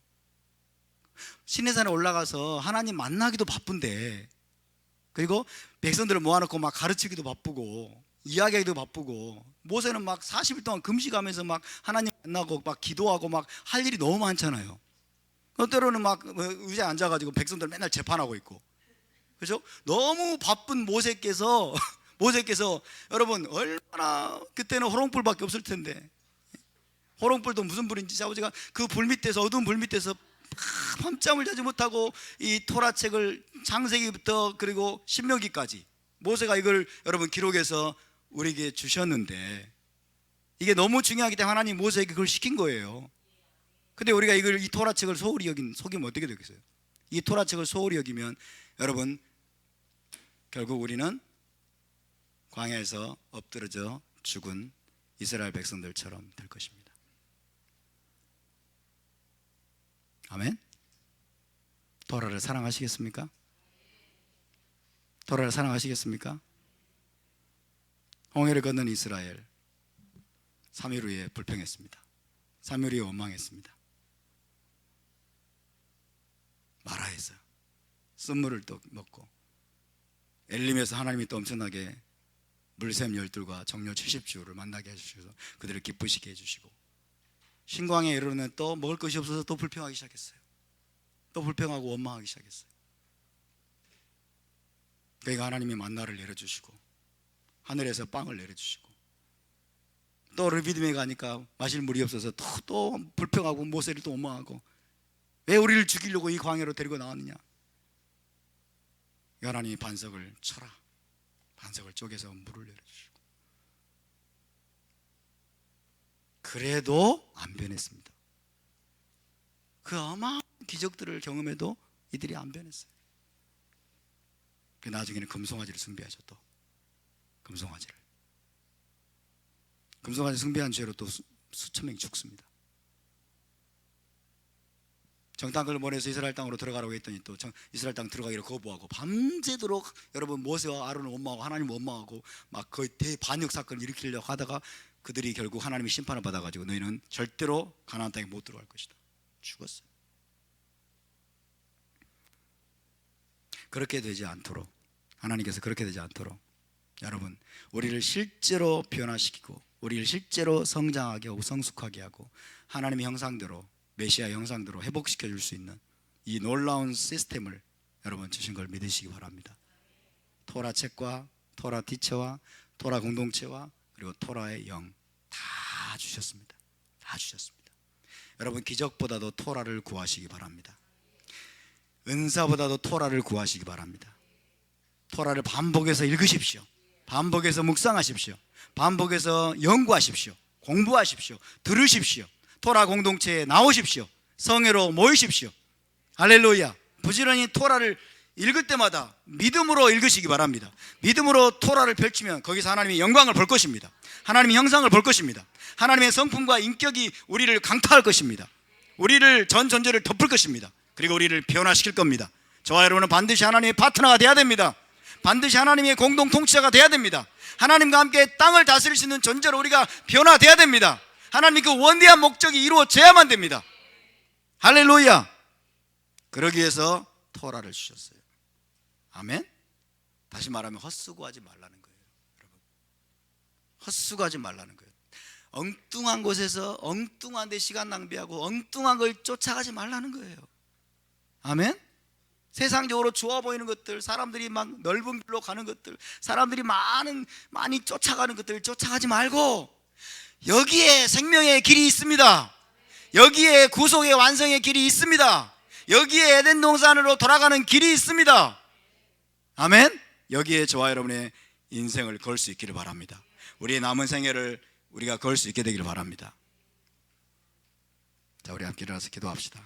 시내산에 올라가서 하나님 만나기도 바쁜데, 그리고 백성들을 모아놓고 막 가르치기도 바쁘고 이야기하기도 바쁘고, 모세는 막 40일 동안 금식하면서 막 하나님 만나고 막 기도하고 막 할 일이 너무 많잖아요. 때로는 막 의자에 앉아가지고 백성들 맨날 재판하고 있고, 그렇죠? 너무 바쁜 모세께서 여러분 얼마나, 그때는 호롱불밖에 없을 텐데, 호롱불도 무슨 불인지 아버지가 그 불 밑에서, 어두운 불 밑에서 밤잠을 자지 못하고 이 토라책을 창세기부터 그리고 신명기까지 모세가 이걸 여러분 기록해서 우리에게 주셨는데, 이게 너무 중요하기 때문에 하나님 모세에게 그걸 시킨 거예요. 근데 우리가 이 토라책을 소홀히 속이면 어떻게 되겠어요? 이 토라책을 소홀히 여기면 여러분 결국 우리는 광야에서 엎드러져 죽은 이스라엘 백성들처럼 될 것입니다. 아멘. 토라를 사랑하시겠습니까? 토라를 사랑하시겠습니까? 홍해를 건넌 이스라엘 3일 후에 불평했습니다. 3일 후에 원망했습니다. 마라에서 쓴물을 또 먹고, 엘림에서 하나님이 또 엄청나게 물샘 12과 정렬 70주를 만나게 해주셔서 그들을 기쁘시게 해주시고, 신광에 이르는 또 먹을 것이 없어서 또 불평하기 시작했어요. 또 불평하고 원망하기 시작했어요. 그러니까 하나님이 만나를 내려주시고 하늘에서 빵을 내려주시고, 또 르비딤에 가니까 마실 물이 없어서 또 불평하고 모세를 또 원망하고, 왜 우리를 죽이려고 이 광야로 데리고 나왔느냐. 하나님이 반석을 쳐라, 반석을 쪼개서 물을 내려주시고, 그래도 안 변했습니다. 그 어마어마한 기적들을 경험해도 이들이 안 변했어요. 나중에는 금송아지를 숭배하죠. 또 금송아지를 숭배한 죄로 또 수천 명이 죽습니다. 정탐꾼을 보내서 이스라엘 땅으로 들어가라고 했더니 또 이스라엘 땅 들어가기를 거부하고 밤새도록 여러분 모세와 아론을 원망하고 하나님을 원망하고 막 거의 대반역 사건을 일으키려고 하다가 그들이 결국 하나님의 심판을 받아가지고 너희는 절대로 가나안 땅에 못 들어갈 것이다, 죽었어요. 그렇게 되지 않도록, 하나님께서 그렇게 되지 않도록 여러분 우리를 실제로 변화시키고 우리를 실제로 성장하게 하고 성숙하게 하고 하나님의 형상대로, 메시아 형상대로 회복시켜 줄 수 있는 이 놀라운 시스템을 여러분 주신 걸 믿으시기 바랍니다. 토라 책과 토라 티처와 토라 공동체와 그리고 토라의 영 다 주셨습니다. 다 주셨습니다. 여러분, 기적보다도 토라를 구하시기 바랍니다. 은사보다도 토라를 구하시기 바랍니다. 토라를 반복해서 읽으십시오. 반복해서 묵상하십시오. 반복해서 연구하십시오. 공부하십시오. 들으십시오. 토라 공동체에 나오십시오. 성회로 모이십시오. 할렐루야. 부지런히 토라를 읽을 때마다 믿음으로 읽으시기 바랍니다. 믿음으로 토라를 펼치면 거기서 하나님의 영광을 볼 것입니다. 하나님의 형상을 볼 것입니다. 하나님의 성품과 인격이 우리를 강타할 것입니다. 우리를 전 존재를 덮을 것입니다. 그리고 우리를 변화시킬 겁니다. 저와 여러분은 반드시 하나님의 파트너가 돼야 됩니다. 반드시 하나님의 공동 통치자가 돼야 됩니다. 하나님과 함께 땅을 다스릴 수 있는 존재로 우리가 변화돼야 됩니다. 하나님의 그 원대한 목적이 이루어져야만 됩니다. 할렐루야. 그러기 위해서 토라를 주셨어요. 아멘. 다시 말하면 헛수고하지 말라는 거예요. 여러분, 헛수고하지 말라는 거예요. 엉뚱한 곳에서 엉뚱한 데 시간 낭비하고 엉뚱한 걸 쫓아가지 말라는 거예요. 아멘. 세상적으로 좋아 보이는 것들, 사람들이 막 넓은 길로 가는 것들, 사람들이 많이 쫓아가는 것들 쫓아가지 말고 여기에 생명의 길이 있습니다. 여기에 구속의 완성의 길이 있습니다. 여기에 에덴 동산으로 돌아가는 길이 있습니다. 아멘. 여기에 저와 여러분의 인생을 걸 수 있기를 바랍니다. 우리의 남은 생애를 우리가 걸 수 있게 되기를 바랍니다. 자, 우리 함께 일어나서 기도합시다.